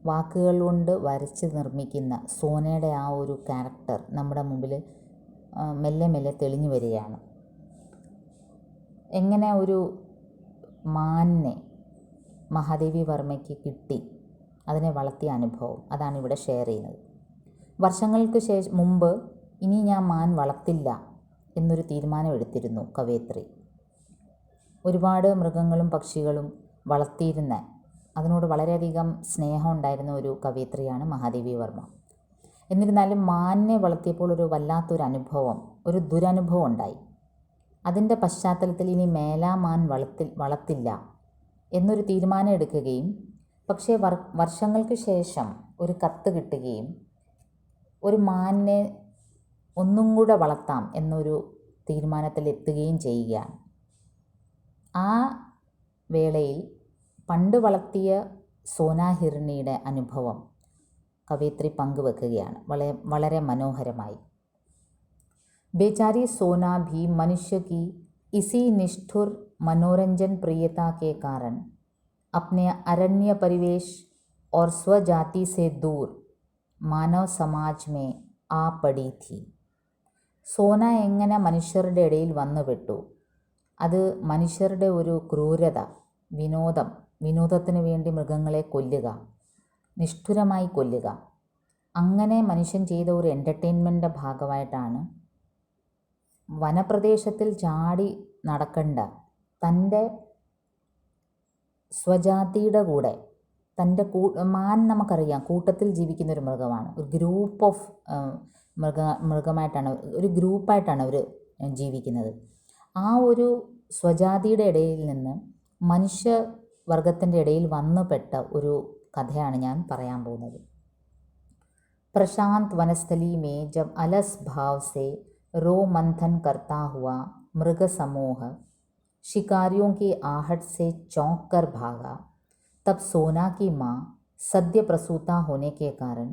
വാക്കുകൾ കൊണ്ട് വരച്ച് നിർമ്മിക്കുന്ന സോനയുടെ ആ ഒരു ക്യാരക്ടർ നമ്മുടെ മുമ്പിൽ മെല്ലെ മെല്ലെ തെളിഞ്ഞു വരികയാണ്. എങ്ങനെ ഒരു മാനിനെ മഹാദേവി വർമ്മയ്ക്ക് കിട്ടി, അതിനെ വളർത്തിയ അനുഭവം, അതാണ് ഇവിടെ ഷെയർ ചെയ്യുന്നത്. വർഷങ്ങൾക്ക് മുമ്പ് ഇനി ഞാൻ മാൻ വളർത്തില്ല എന്നൊരു തീരുമാനം എടുത്തിരുന്നു കവയിത്രി. ഒരുപാട് മൃഗങ്ങളും പക്ഷികളും വളർത്തിയിരുന്ന, അതിനോട് വളരെയധികം സ്നേഹം ഉണ്ടായിരുന്ന ഒരു കവയിത്രിയാണ് മഹാദേവി വർമ്മ. എന്നിരുന്നാലും മാനിനെ വളർത്തിയപ്പോൾ ഒരു വല്ലാത്തൊരു അനുഭവം, ഒരു ദുരനുഭവം ഉണ്ടായി. അതിൻ്റെ പശ്ചാത്തലത്തിൽ ഇനി മേലാ മാൻ വളർത്തില്ല എന്നൊരു തീരുമാനം എടുക്കുകയും പക്ഷേ വർഷങ്ങൾക്ക് ശേഷം ഒരു കത്ത് കിട്ടുകയും ഒരു മാനിനെ ഒന്നും കൂടെ വളർത്താം എന്നൊരു തീരുമാനത്തിലെത്തുകയും ചെയ്യുകയാണ്. ആ വേളയിൽ പണ്ട് വളർത്തിയ സോന ഹിർണിയുടെ അനുഭവം കവയിത്രി പങ്കുവെക്കുകയാണ് വളരെ മനോഹരമായി. बेचारी सोना भी मनुष्य की इसी निष्ठुर मनोरंजन प्रियता के कारण अपने अरण्य परिवेश और स्वजाति से दूर मानव समाज में आ पड़ी थी. സോന എങ്ങനെ മനുഷ്യരുടെ ഇടയിൽ വന്നുപെട്ടു, അത് മനുഷ്യരുടെ ഒരു ക്രൂരത, വിനോദത്തിന് വേണ്ടി മൃഗങ്ങളെ കൊല്ലുക, നിഷ്ഠുരമായി കൊല്ലുക, അങ്ങനെ മനുഷ്യൻ ചെയ്ത ഒരു എൻ്റർടൈൻമെൻറ്റിൻ്റെ ഭാഗമായിട്ടാണ് വനപ്രദേശത്തിൽ ചാടി നടക്കേണ്ട തൻ്റെ സ്വജാതിയുടെ കൂടെ തൻ്റെ മാൻ നമുക്കറിയാം കൂട്ടത്തിൽ ജീവിക്കുന്ന ഒരു മൃഗമാണ്. ഒരു ഗ്രൂപ്പ് ഓഫ് മൃഗമായിട്ടാണ്, ഒരു ഗ്രൂപ്പായിട്ടാണ് അവർ ജീവിക്കുന്നത്. ആ ഒരു സ്വജാതിയുടെ ഇടയിൽ നിന്ന് മനുഷ്യവർഗത്തിൻ്റെ ഇടയിൽ വന്നുപെട്ട ഒരു കഥയാണ് ഞാൻ പറയാൻ പോകുന്നത്. प्रशांत वनस्थली में जब अलस भाव से रो मंथन करता हुआ मृग समूह शिकारियों की आहट से चौंक कर भागा, तब सोना की माँ सद्य प्रसूता होने के कारण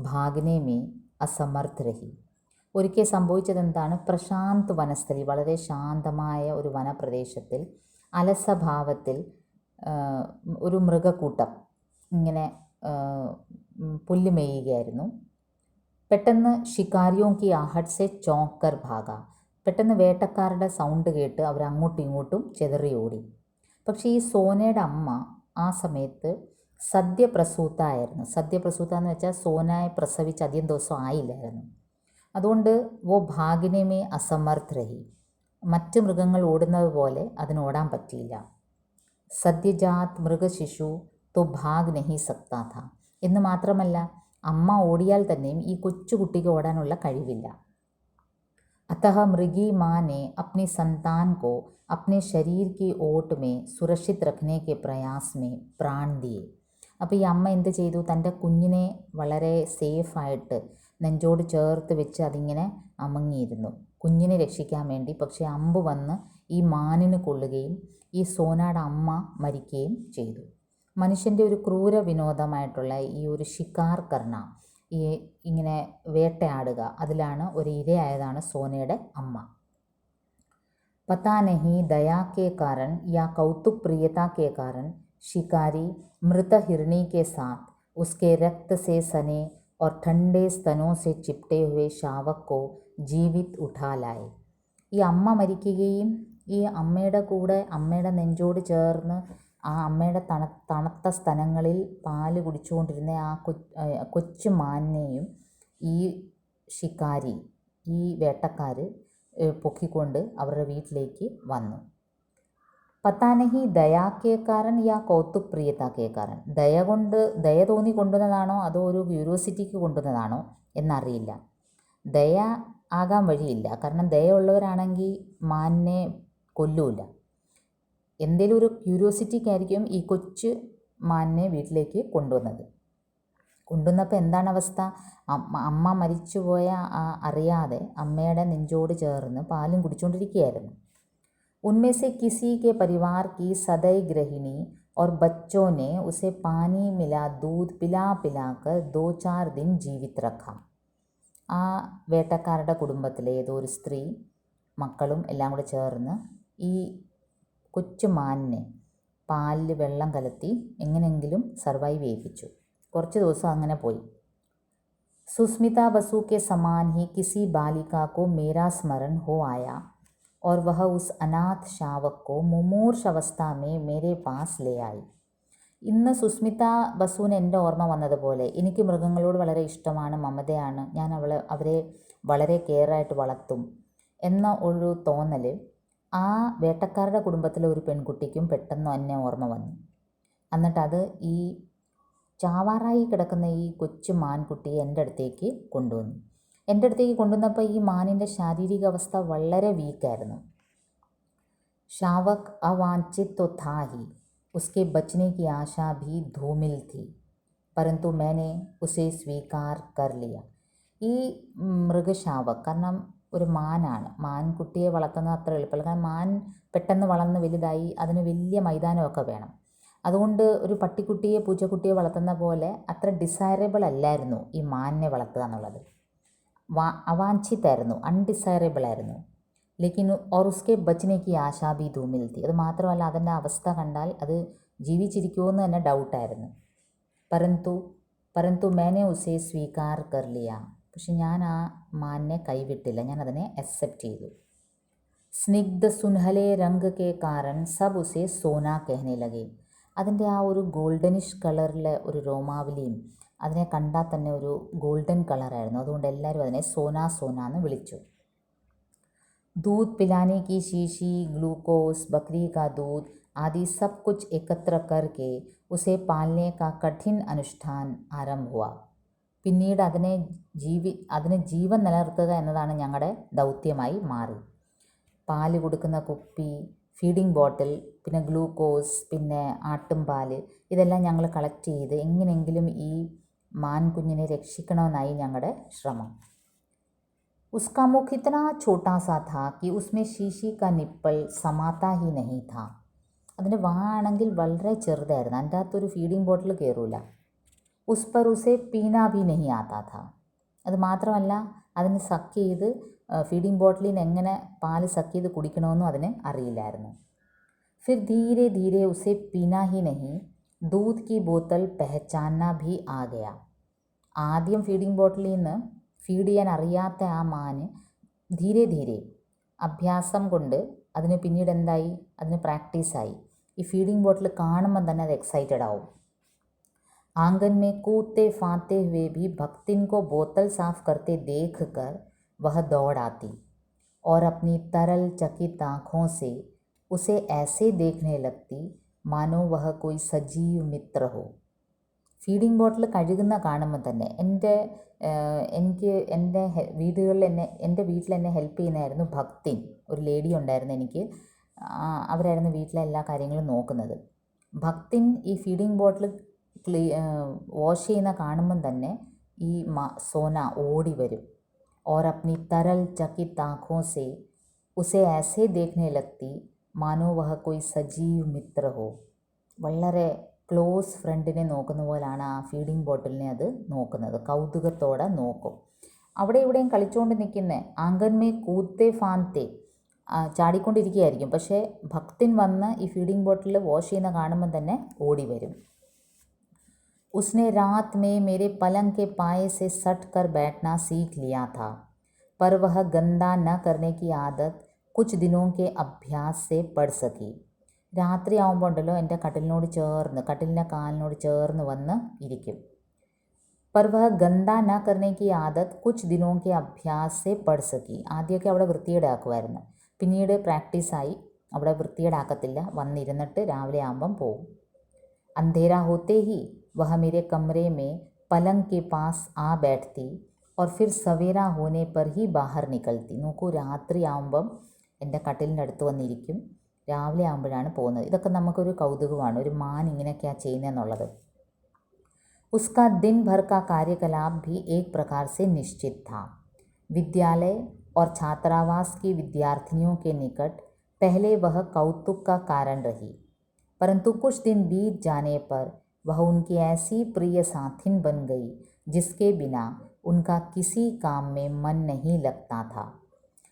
भागने में असमर्थ रही. ഒരിക്കൽ സംഭവിച്ചതെന്താണ്? പ്രശാന്ത് വനസ്ഥലി, വളരെ ശാന്തമായ ഒരു വനപ്രദേശത്തിൽ അലസഭാവത്തിൽ ഒരു മൃഗക്കൂട്ടം ഇങ്ങനെ പുല്ല് മേയുകയായിരുന്നു. പെട്ടെന്ന് ഷിക്കാരിയോം കി ആഹട്ട് സെ ചോങ്കർ ഭാഗ, പെട്ടെന്ന് വേട്ടക്കാരുടെ സൗണ്ട് കേട്ട് അവർ അങ്ങോട്ടും ഇങ്ങോട്ടും ചെതറി ഓടി. പക്ഷേ ഈ സോനയുടെ അമ്മ ആ സമയത്ത് സദ്യപ്രസൂതായിരുന്നു. സദ്യപ്രസൂത എന്ന് വെച്ചാൽ സോനയെ പ്രസവിച്ച് അധികം ദിവസം ആയില്ലായിരുന്നു. അതുകൊണ്ട് വോ ഭാഗിനെ അസമർത്ഥ രഹി, മറ്റ് മൃഗങ്ങൾ ഓടുന്നത് പോലെ അതിന് ഓടാൻ പറ്റിയില്ല. സദ്യജാത് മൃഗശിശു തോ ഭാഗ് നഹി സക്താ ഥാ, എന്ന് മാത്രമല്ല അമ്മ ഓടിയാൽ തന്നെയും ഈ കൊച്ചുകുട്ടിക്ക് ഓടാനുള്ള കഴിവില്ല. अतः मृगी माँ ने अपनी संतान को अपने शरीर की ओट में सुरक्षित रखने के प्रयास में प्राण दिए. അപ്പോൾ ഈ അമ്മ എന്ത് ചെയ്തു? തൻ്റെ കുഞ്ഞിനെ വളരെ സേഫായിട്ട് നെഞ്ചോട് ചേർത്ത് വെച്ച് അതിങ്ങനെ അമങ്ങിയിരുന്നു കുഞ്ഞിനെ രക്ഷിക്കാൻ വേണ്ടി. പക്ഷേ അമ്പ് വന്ന് ഈ മാനിന് കൊള്ളുകയും ഈ സോനയുടെ അമ്മ മരിക്കുകയും ചെയ്തു. മനുഷ്യൻ്റെ ഒരു ക്രൂര വിനോദമായിട്ടുള്ള ഈ ഒരു ഷിക്കാർ കർണ, ഈ ഇങ്ങനെ വേട്ടയാടുക, അതിലാണ് ഒരു ഇരയായതാണ് സോനയുടെ അമ്മ. പതാ നഹി ദയാ കെ കാരൺ യാ കൗതുക് പ്രിയതാ കെ കാരൺ शिकारी मृत हिरणी के साथ उसके रक्त से सने और ठंडे स्तनों से चिपटे हुए शावक को जीवित उठा लाए. ഈ അമ്മ മരിക്കുകയും ഈ അമ്മയുടെ കൂടെ അമ്മയുടെ നെഞ്ചോട് ചേർന്ന് ആ അമ്മയുടെ തണുത്ത സ്തനങ്ങളിൽ പാല് കുടിച്ചുകൊണ്ടിരുന്ന ആ കൊച്ചു മാനിനെയും ഈ ഷിക്കാരി, ഈ വേട്ടക്കാർ പൊക്കിക്കൊണ്ട് അവരുടെ വീട്ടിലേക്ക് വന്നു. പത്താ നഹി ദയാ കെ കാരൻ യാ കൗതുക് പ്രിയത കെ കാരൻ, ദയ തോന്നി കൊണ്ടുവന്നതാണോ അതോ ഒരു ക്യൂരിയോസിറ്റിക്ക് കൊണ്ടുവന്നതാണോ എന്നറിയില്ല. ദയ ആകാൻ വഴിയില്ല, കാരണം ദയുള്ളവരാണെങ്കിൽ മാനിനെ കൊല്ലൂല. എന്തെങ്കിലും ഒരു ക്യൂരിയോസിറ്റിക്കായിരിക്കും ഈ കൊച്ചു മാനിനെ വീട്ടിലേക്ക് കൊണ്ടുവന്നപ്പോൾ എന്താണ് അവസ്ഥ? അമ്മ മരിച്ചുപോയ അറിയാതെ അമ്മയുടെ നെഞ്ചോട് ചേർന്ന് പാലും കുടിച്ചുകൊണ്ടിരിക്കുകയായിരുന്നു. उनमें से किसी के परिवार की सदै गृहिणी और बच्चों ने उसे पानी मिला दूध पिला पिलाकर 2-4 दिन जीवित रखा. ആ വേട്ടക്കാരുടെ കുടുംബത്തിലെ ഏതോ ഒരു സ്ത്രീ മക്കളും എല്ലാം കൂടെ ചേർന്ന് ഈ കൊച്ചു മാനിനെ പാലിൽ വെള്ളം കലർത്തി എങ്ങനെയെങ്കിലും സർവൈവ് ചെയ്യിപ്പിച്ചു. കുറച്ച് ദിവസം അങ്ങനെ പോയി. സുസ്മിത ബസു के समान ही किसी बालिका को मेरा स्मरण हो आया और वह उस अनाथ शावक को मुमूर्ष अवस्था में मेरे पास ले आई. ഇന്ന് സുസ്മിത ബസുവിന് എൻ്റെ ഓർമ്മ വന്നതുപോലെ എനിക്ക് മൃഗങ്ങളോട് വളരെ ഇഷ്ടമാണ്, മമതയാണ്, ഞാൻ അവരെ വളരെ കെയറായിട്ട് വളർത്തും എന്ന ഒരു തോന്നൽ ആ വേട്ടക്കാരുടെ കുടുംബത്തിലെ ഒരു പെൺകുട്ടിക്കും പെട്ടെന്ന് എന്നെ ഓർമ്മ വന്നു. എന്നിട്ടത് ഈ ചാവാറായി കിടക്കുന്ന ഈ കൊച്ചു മാൻകുട്ടിയെ എൻ്റെ അടുത്തേക്ക് കൊണ്ടുവന്നു. എൻ്റെ അടുത്തേക്ക് കൊണ്ടുവന്നപ്പോൾ ഈ മാനിൻ്റെ ശാരീരിക അവസ്ഥ വളരെ വീക്കായിരുന്നു. शावक अवांछित तो था ही, उसके बचने की आशा भी धूमिल थी, परंतु मैंने उसे स्वीकार कर लिया. ഈ മൃഗശാവക്, കാരണം ഒരു മാനാണ്, മാൻകുട്ടിയെ വളർത്തുന്നത് അത്ര എളുപ്പമല്ല. കാരണം മാൻ പെട്ടെന്ന് വളർന്ന് വലുതായി അതിന് വലിയ മൈതാനമൊക്കെ വേണം. അതുകൊണ്ട് ഒരു പട്ടിക്കുട്ടിയെ പൂച്ചക്കുട്ടിയെ വളർത്തുന്ന പോലെ അത്ര ഡിസൈറബിൾ അല്ലായിരുന്നു ഈ മാനിനെ വളർത്തുക എന്നുള്ളത്. അവാഞ്ചിതായിരുന്നു, അൺഡിസൈറബിൾ ആയിരുന്നു. ലേക്കിൻ ഓർ ഉസ്കെ ബച്ചനെ കി ആശാ ബി ധൂമിൽ തി, അത് മാത്രമല്ല അതിൻ്റെ അവസ്ഥ കണ്ടാൽ അത് ജീവിച്ചിരിക്കുമെന്ന് തന്നെ ഡൗട്ടായിരുന്നു. പരന്തു മേനെ ഉസേ സ്വീകാർ കർ ലിയ, പക്ഷെ ഞാൻ ആ മാനിനെ കൈവിട്ടില്ല, ഞാൻ അതിനെ അക്സെപ്റ്റ് ചെയ്തു. സ്നിഗ്ധ സുൻഹലെ രംഗ് കെ കാരൻ സബ് ഉസേ സോന കഹനെ ലഗെ, അതിൻ്റെ ആ ഒരു ഗോൾഡനിഷ് കളറിലെ ഒരു രോമാവലിയും അതിനെ കണ്ടാൽ തന്നെ ഒരു ഗോൾഡൻ കളറായിരുന്നു. അതുകൊണ്ട് എല്ലാവരും അതിനെ സോന സോന എന്ന് വിളിച്ചു. दूध पिलाने की शीशी, ग्लूकोज, बकरी का दूध आदि सब कुछ एकत्र करके उसे पालने का कठिन अनुष्ठान ആരംഭ हुआ. പിന്നീട് അതിന് ജീവൻ നിലനിർത്തുക എന്നതാണ് ഞങ്ങളുടെ ദൗത്യമായി മാറി. പാല് കൊടുക്കുന്ന കുപ്പി, ഫീഡിംഗ് ബോട്ടിൽ, പിന്നെ ഗ്ലൂക്കോസ്, പിന്നെ ആട്ടുംപാല്, ഇതെല്ലാം ഞങ്ങൾ കളക്ട് ചെയ്ത് എങ്ങനെയെങ്കിലും ഈ മാൻകുഞ്ഞിനെ രക്ഷിക്കണമെന്നായി ഞങ്ങളുടെ ശ്രമം. उसका मुख इतना छोटा सा था कि उसमें शीशी का निप्पल समाता ही नहीं था. അതിൻ്റെ വാ ആണെങ്കിൽ വളരെ ചെറുതായിരുന്നു, അതിൻ്റെ അകത്തൊരു ഫീഡിംഗ് ബോട്ടിൽ കയറൂല. ഉസ് പർ ഉസെ പീനാ ഭി നഹി ആതാ ഥാ. അത് മാത്രമല്ല അതിന് സക്ക് ചെയ്ത് ഫീഡിംഗ് ബോട്ടിലിൽ നിന്ന് എങ്ങനെ പാല് സക്ക് ചെയ്ത് കുടിക്കണമെന്നും അതിന് അറിയില്ലായിരുന്നു. ഫിർ ധീരെ ധീരെ ഉസെ പീനാ ഹി നഹി ദൂധ് കി ബോത്തൽ പെഹചാന ഭി ആ ഗയാ. ആദ്യം ഫീഡിംഗ് ബോട്ടിലിൽ നിന്ന് ഫീഡ് ചെയ്യാൻ അറിയാത്ത ആ മാന് ധീരെ ധീരെ അഭ്യാസം കൊണ്ട് അതിന് പിന്നീട് എന്തായി, അതിന് പ്രാക്ടീസായി. ഈ ഫീഡിംഗ് ബോട്ടിൽ കാണുമ്പോൾ തന്നെ അത് എക്സൈറ്റഡ് ആവും. आंगन में कूदते फांते हुए भी भक्तिन को बोतल साफ करते देखकर वह दौड़ आती और अपनी तरल चकित आँखों से उसे ऐसे देखने लगती मानो वह कोई सजीव मित्र हो. ഫീഡിംഗ് ബോട്ടിൽ കഴുകുന്ന കാണുമ്പോൾ തന്നെ എനിക്ക് എൻ്റെ വീട്ടിൽ എന്നെ ഹെൽപ്പ് ചെയ്യുന്നതായിരുന്നു ഭക്തിൻ, ഒരു ലേഡി ഉണ്ടായിരുന്നു എനിക്ക്. അവരായിരുന്നു വീട്ടിലെ എല്ലാ കാര്യങ്ങളും നോക്കുന്നത്. ഭക്തിൻ ഈ ഫീഡിംഗ് ബോട്ടിൽ വാഷ് ചെയ്യുന്ന കാണുമ്പം തന്നെ ഈ സോന ഓടി വരും. और अपनी तरल चकित आँखों से उसे ऐसे देखने लगती मानो वह कोई सजीव मित्र हो. വളരെ ക്ലോസ് ഫ്രണ്ടിനെ നോക്കുന്ന പോലാണ് ആ ഫീഡിംഗ് ബോട്ടിലിനെ അത് നോക്കുന്നത്. കൗതുകത്തോടെ നോക്കും. അവിടെ ഇവിടെയും കളിച്ചുകൊണ്ട് നിൽക്കുന്ന ആങ്കന്മേ കൂത്തേ ഫാന്തേ ചാടിക്കൊണ്ടിരിക്കുകയായിരിക്കും. പക്ഷേ ഭക്തിൻ വന്ന് ഈ ഫീഡിംഗ് ബോട്ടിൽ വാഷ് ചെയ്യുന്ന കാണുമ്പം തന്നെ ഓടി വരും. उसने रात में मेरे पलंग के पाए से सट कर बैठना सीख लिया था, पर वह गंदा न करने की आदत कुछ दिनों के अभ्यास से पड़ सकी. രാത്രി ആവുമ്പോൾ ഉണ്ടല്ലോ എൻ്റെ കട്ടിലിൻ്റെ കാലിനോട് ചേർന്ന് വന്ന് ഇരിക്കും. पर वह गंदा न करने की आदत कुछ दिनों के अभ्यास से पड़ सकी. ആദ്യമൊക്കെ അവിടെ വൃത്തികേടാക്കുമായിരുന്നു, പിന്നീട് പ്രാക്ടീസായി അവിടെ വൃത്തികേടാക്കത്തില്ല, വന്നിരുന്നിട്ട് രാവിലെ ആകുമ്പം പോകും. अंधेरा होते ही वह मेरे कमरे में पलंग के पास आ बैठती और फिर सवेरा होने पर ही बाहर निकलती. നോക്കൂ, രാത്രി ആകുമ്പം എൻ്റെ കട്ടിലിൻ്റെ അടുത്ത് വന്നിരിക്കും, രാവിലെ ആകുമ്പോഴാണ് പോകുന്നത്. ഇതൊക്കെ നമുക്കൊരു കൗതുകമാണ്, ഒരു മാൻ ഇങ്ങനെയൊക്കെയാണ് ചെയ്യുന്നതെന്നുള്ളത്. उसका दिन भर का कार्यकलाप भी एक प्रकार से निश्चित था. विद्यालय और छात्रावास की विद्यार्थिनियों के निकट पहले वह कौतुक का कारण रही, परंतु कुछ दिन बीत जाने पर वह उनकी ऐसी प्रिय साथिन बन गई जिसके बिना उनका किसी काम में मन नहीं लगता था.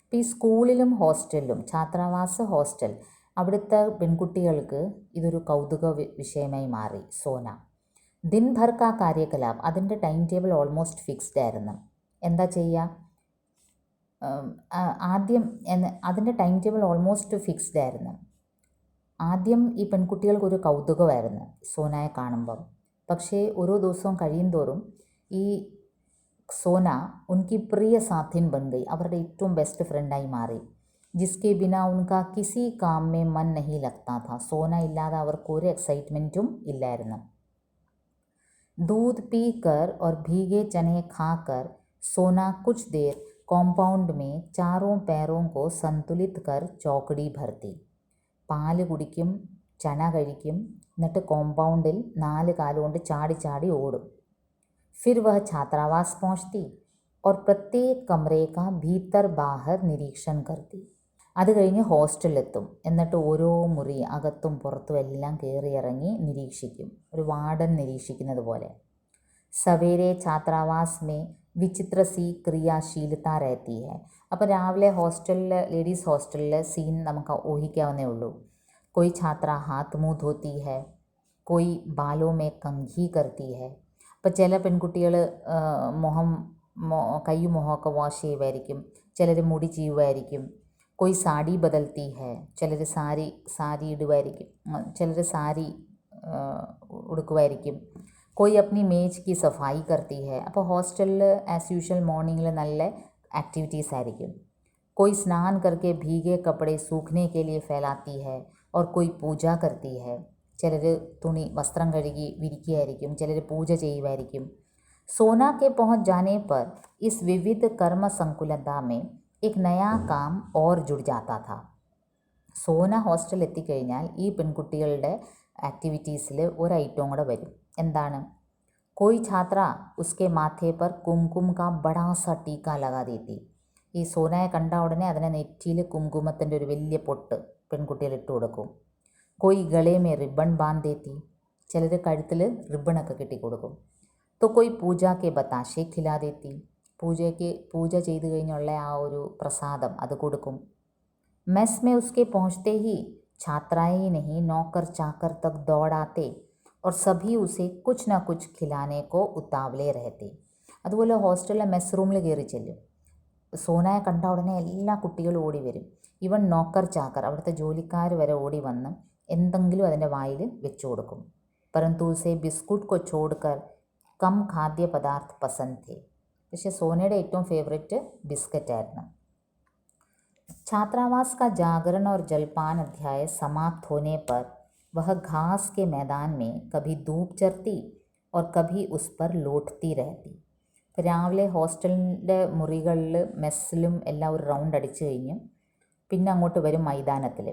ഇപ്പോൾ ഈ സ്കൂളിലും ഹോസ്റ്റലിലും, ഛാത്രാവാസ് ഹോസ്റ്റൽ, അവിടുത്തെ പെൺകുട്ടികൾക്ക് ഇതൊരു കൗതുക വിഷയമായി മാറി. സോന ദിൻ ഭർ കാ കാര്യകലാപ്, അതിൻ്റെ ടൈം ടേബിൾ ഓൾമോസ്റ്റ് ഫിക്സ്ഡ് ആയിരുന്നു. എന്താ ചെയ്യുക, ആദ്യം അതിൻ്റെ ടൈം ടേബിൾ ഓൾമോസ്റ്റ് ഫിക്സ്ഡ് ആയിരുന്നു. ആദ്യം ഈ പെൺകുട്ടികൾക്കൊരു കൗതുകമായിരുന്നു സോനയെ കാണുമ്പം. പക്ഷേ ഓരോ ദിവസവും കഴിയും തോറും ഈ സോന ഉൻകി പ്രിയ സാഥിൻ ബൻ ഗയി, അവരുടെ ഏറ്റവും ബെസ്റ്റ് ഫ്രണ്ടായി മാറി. ജിസ്കെ ബിനാ ഉൻകാ കിസി കാം മേ മൻ നഹി ലഗ്താ ഥാ. സോന ഇല്ലാതെ അവർക്ക് ഒരു എക്സൈറ്റ്മെൻറ്റും ഇല്ലായിരുന്നു. दूध पीकर और भीगे चने खाकर सोना कुछ देर कॉम्पाउंड में चारों पैरों को संतुलित कर चौकड़ी भरती. പാല് കുടിക്കും, ചന കഴിക്കും, എന്നിട്ട് കോമ്പൗണ്ടിൽ 4 കാലുകൊണ്ട് ചാടി ചാടി ഓടും. फिर वह छात्रावास पहुंचती और प्रत्येक कमरे का भीतर बाहर निरीक्षण करती. അത് കഴിഞ്ഞ് ഹോസ്റ്റലിലെത്തും, എന്നിട്ട് ഓരോ മുറി അകത്തും പുറത്തും എല്ലാം കയറിയിറങ്ങി നിരീക്ഷിക്കും, ഒരു വാർഡൻ നിരീക്ഷിക്കുന്നത് പോലെ. സവേരെ ഛാത്രാവാസ് മേ വിചിത്ര സി ക്രിയാശീലത രഹത്തി ഹൈ. അപ്പോൾ രാവിലെ ഹോസ്റ്റലിൽ, ലേഡീസ് ഹോസ്റ്റലിൽ സീൻ നമുക്ക് ഊഹിക്കാവുന്നേ ഉള്ളൂ. कोई छात्रा हाथ मुँह धोती है, कोई बालों में कंघी करती है. അപ്പോൾ ചില പെൺകുട്ടികൾ കൈയും മുഖമൊക്കെ വാഷ് ചെയ്യുമായിരിക്കും, ചിലർ മുടി ചീവുമായിരിക്കും. कोई साड़ी बदलती है, ചിലർ സാരി ഇടുമായിരിക്കും, ചിലർ സാരി ഉടുക്കുമായിരിക്കും. कोई अपनी मेज की सफाई करती है. അപ്പോൾ ഹോസ്റ്റലിൽ ആസ് യൂഷ്വൽ മോർണിംഗിൽ നല്ല ആക്ടിവിറ്റീസ് ആയിരിക്കും. कोई स्नान करके भीगे कपड़े सूखने के लिए फैलाती है. और कोई पूजा करती है. ചിലർ തുണി വസ്ത്രം കഴുകി വിരിക്കുകയായിരിക്കും, ചിലർ പൂജ ചെയ്യുമായിരിക്കും. सोना के पहुंच जाने पर इस विविध कर्म संकुलता में एक नया काम और जुड़ जाता था. സോന ഹോസ്റ്റലിൽ എത്തിക്കഴിഞ്ഞാൽ ഈ പെൺകുട്ടികളുടെ ആക്ടിവിറ്റീസിൽ ഒരു ഐറ്റവും കൂടെ വരും. എന്താണ്? कोई छात्रा उसके माथे पर कुमकुम का बड़ा सा टीका लगा देती. ഈ സോനയെ കണ്ട ഉടനെ അതിനെ നെറ്റിയിൽ കുങ്കുമത്തിൻ്റെ ഒരു വലിയ പൊട്ട് പെൺകുട്ടികൾ ഇട്ട് കൊടുക്കും. कोई गले में रिबन बांध देती. ചിലർ കഴുത്തിൽ റിബണൊക്കെ കെട്ടിക്കൊടുക്കും. तो कोई पूजा के बताशे खिला देती. പൂജ ചെയ്ത് കഴിഞ്ഞുള്ള ആ ഒരു പ്രസാദം അത് കൊടുക്കും. मेस में उसके पहुंचते ही छात्राएं ही नहीं नौकर चाकर तक दौड़ आते और सभी उसे कुछ ना कुछ खिलाने को उतावले रहते. അതുപോലെ ഹോസ്റ്റലിലെ മെസ് റൂമിൽ കയറി ചെല്ലും. സോനയെ കണ്ട ഉടനെ എല്ലാ കുട്ടികളും ഓടി വരും. ഇവൻ നോക്കർ ചാക്കർ, അവിടുത്തെ ജോലിക്കാർ വരെ ഓടി വന്ന് എന്തെങ്കിലും അതിൻ്റെ വായിൽ വെച്ചു കൊടുക്കും. परंतु उसे बिस्कुट को छोड़कर कम खाद्य पदार्थ पसंद थे. പക്ഷേ സോനയുടെ ഏറ്റവും ഫേവറേറ്റ് ബിസ്ക്കറ്റ് ആയിരുന്നു. छात्रावास का जागरण और जलपान अध्याय समाप्त होने पर वह घास के मैदान में कभी धूप चरती और कभी उस पर लोटती रहती. രാവിലെ ഹോസ്റ്റലിൻ്റെ മുറികളിൽ മെസ്സിലും എല്ലാം ഒരു റൗണ്ട് അടിച്ചു കഴിഞ്ഞ് പിന്നെ അങ്ങോട്ട് വരും മൈതാനത്തിൽ.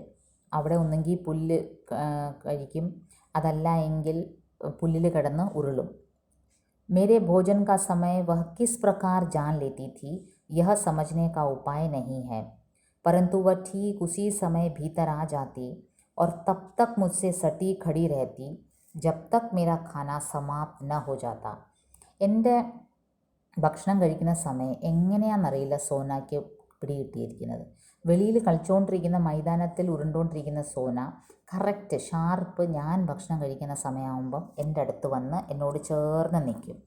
അവിടെ ഒന്നെങ്കിൽ പുല്ല് കഴിക്കും, അതല്ല എങ്കിൽ പുല്ലിൽ കിടന്ന് ഉരുളും. मेरे भोजन का समय वह किस प्रकार जान लेती थी यह समझने का उपाय नहीं है, परंतु वह ठीक उसी समय भीतर आ जाती और तब तक मुझसे सटी खड़ी रहती जब तक मेरा खाना समाप्त न हो जाता. എൻ്റെ ഭക്ഷണം കഴിക്കുന്ന സമയം എങ്ങനെയാണെന്നറിയില്ല സോനയ്ക്ക് പിടികിട്ടിയിരിക്കുന്നത്. വെളിയിൽ കളിച്ചുകൊണ്ടിരിക്കുന്ന മൈതാനത്തിൽ ഉരുണ്ടുകൊണ്ടിരിക്കുന്ന സോന കറക്റ്റ് ഷാർപ്പ് ഞാൻ ഭക്ഷണം കഴിക്കുന്ന സമയമാകുമ്പം എൻ്റെ അടുത്ത് വന്ന് എന്നോട് ചേർന്ന് നിൽക്കും.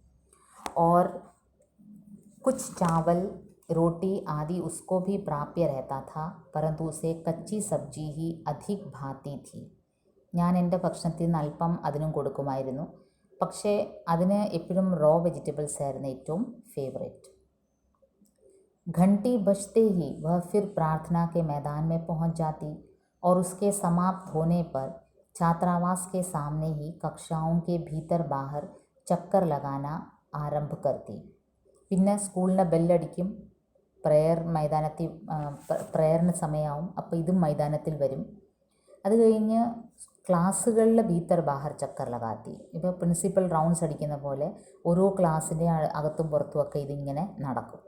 और कुछ चावल रोटी आदि उसको भी प्राप्य रहता था, परंतु उसे कच्ची सब्जी ही अधिक भाती थी. ഞാൻ എൻ്റെ ഭക്ഷണത്തിൽ നിന്ന് അല്പം അതിനും കൊടുക്കുമായിരുന്നു, പക്ഷേ അതിന് എപ്പോഴും റോ വെജിറ്റബിൾസ് ആയിരുന്നു ഏറ്റവും ഫേവറേറ്റ്. घंटी बजते ही वह फिर प्रार्थना के मैदान में पहुंच जाती और उसके समाप्त होने पर छात्रावास के सामने ही कक्षाओं के भीतर बाहर चक्कर लगाना ആരംഭ करती. പിന്നെ സ്കൂളിൻ്റെ ബെല്ലടിക്കും, പ്രയറിന് സമയമാവും, അപ്പോൾ ഇതും മൈതാനത്തിൽ വരും. അത് കഴിഞ്ഞ് ക്ലാസ്സുകളിലെ ഭീത്തർ ബാഹർ ചക്കർ ലഗാത്തി. ഇപ്പോൾ പ്രിൻസിപ്പൽ റൗണ്ട്സ് അടിക്കുന്ന പോലെ ഓരോ ക്ലാസ്സിൻ്റെ അകത്തും പുറത്തുമൊക്കെ ഇതിങ്ങനെ നടക്കും.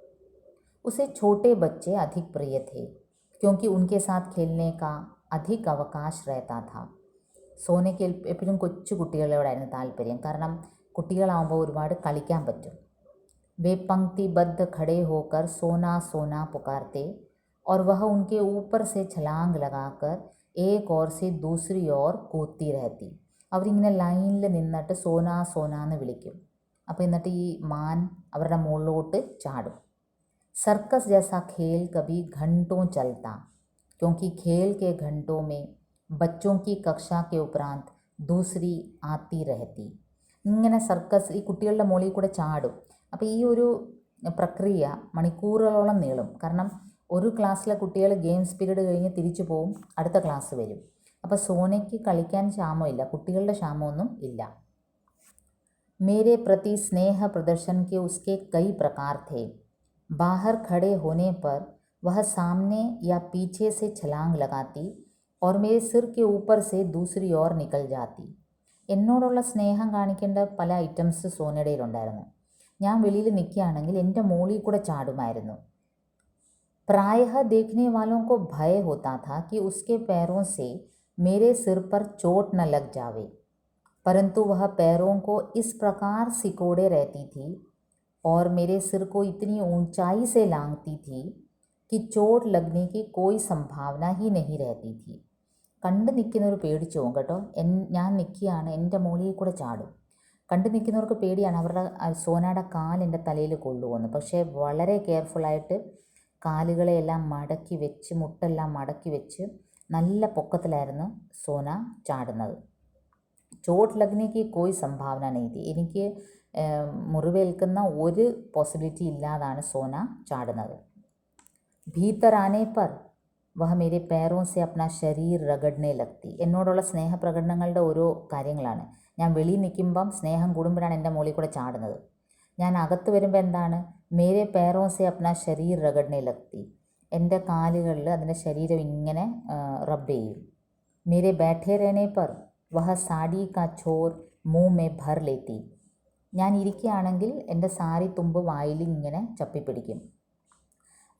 उसे छोटे बच्चे अधिक प्रिय थे क्योंकि उनके साथ खेलने का अधिक अवकाश रहता था. സോനയ്ക്ക് എപ്പോഴും കൊച്ചു കുട്ടികളോടായിരുന്നു താല്പര്യം, കാരണം കുട്ടികളാകുമ്പോൾ ഒരുപാട് കളിക്കാൻ പറ്റും. वे पंक्तिबद्ध खड़े होकर सोना सोना पुकारते और वह उनके ऊपर से छलांग लगाकर एक ओर से दूसरी ओर कूदती रहती. അവരിങ്ങനെ ലൈനിൽ നിന്നിട്ട് സോന സോന എന്ന് വിളിക്കും. അപ്പോൾ എന്നിട്ട് ഈ മാൻ അവരുടെ മുകളിലോട്ട് ചാടും. सर्कस जैसा खेल कभी घंटों चलता, क्योंकि खेल के घंटों में बच्चों की कक्षा के उपरांत दूसरी आती रहती. ഇങ്ങനെ സർക്കസ് ഈ കുട്ടികളുടെ മുകളിൽ കൂടെ ചാടും. അപ്പോൾ ഈ ഒരു പ്രക്രിയ മണിക്കൂറുകളോളം നീളും. കാരണം ഒരു ക്ലാസ്സിലെ കുട്ടികൾ ഗെയിംസ് പീരീഡ് കഴിഞ്ഞ് തിരിച്ചു പോവും, അടുത്ത ക്ലാസ് വരും. അപ്പോൾ സോനയ്ക്ക് കളിക്കാൻ ക്ഷാമമില്ല, കുട്ടികളുടെ ക്ഷാമമൊന്നും ഇല്ല. मेरे प्रति स्नेह प्रदर्शन के उसके कई प्रकार थे. बाहर खड़े होने पर वह सामने या पीछे से छलांग लगाती और मेरे सिर के ऊपर से दूसरी ओर निकल जाती. എന്നോടുള്ള സ്നേഹം കാണിക്കേണ്ട പല ഐറ്റംസ് സോനയുടെ ഉണ്ടായിരുന്നു. ഞാൻ വെളിയിൽ നിൽക്കുകയാണെങ്കിൽ എൻ്റെ മുകളിൽ കൂടെ ചാടുമായിരുന്നു. प्रायः देखने वालों को भय होता था कि उसके पैरों से मेरे सिर पर चोट न लग जावे, परंतु वह पैरों को इस प्रकार सिकोड़े रहती थी और मेरे सिर को इतनी ऊंचाई से लांघती थी कि चोट लगने की कोई संभावना ही नहीं रहती थी. കണ്ടു നിൽക്കുന്നവർ പേടിച്ചു പോകും കേട്ടോ. ഞാൻ നിൽക്കുകയാണ്, എൻ്റെ മുകളിൽ കൂടെ ചാടും. കണ്ടു നിൽക്കുന്നവർക്ക് പേടിയാണ്, അവരുടെ സോനയുടെ കാലെൻ്റെ തലയിൽ കൊള്ളുമെന്ന്. പക്ഷേ വളരെ കെയർഫുള്ളായിട്ട് കാലുകളെയെല്ലാം മടക്കി വെച്ച്, മുട്ടെല്ലാം മടക്കി വെച്ച് നല്ല പൊക്കത്തിലായിരുന്നു സോന ചാടുന്നത്. ചോട്ട് ലഗ്നയ്ക്ക് കോയി സംഭാവന നെയ്തി, എനിക്ക് മുറിവേൽക്കുന്ന ഒരു പോസിബിലിറ്റി ഇല്ലാതാണ് സോന ചാടുന്നത്. ഭീത്തർ ആനെ പർ वह मेरे पैरों से अपना ശരീർ रगड़ने लगती. എന്നോടുള്ള സ്നേഹപ്രകടനങ്ങളുടെ ഓരോ കാര്യങ്ങളാണ്. ഞാൻ വെളിയിൽ നിൽക്കുമ്പം സ്നേഹം കൂടുമ്പോഴാണ് എൻ്റെ മുകളിൽ കൂടെ ചാടുന്നത്. ഞാൻ അകത്ത് വരുമ്പോൾ എന്താണ്, മേരെ पैरों से अपना शरीर रगड़ने लगती. എൻ്റെ കാലുകളിൽ അതിൻ്റെ ശരീരം ഇങ്ങനെ റബ്ബ് ചെയ്യും. मेरे बैठे रहने पर वह साड़ी का छोर मुंह में भर लेती. ഞാൻ ഇരിക്കുകയാണെങ്കിൽ എൻ്റെ സാരി തുമ്പ് വായിൽ ഇങ്ങനെ ചപ്പിപ്പിടിക്കും.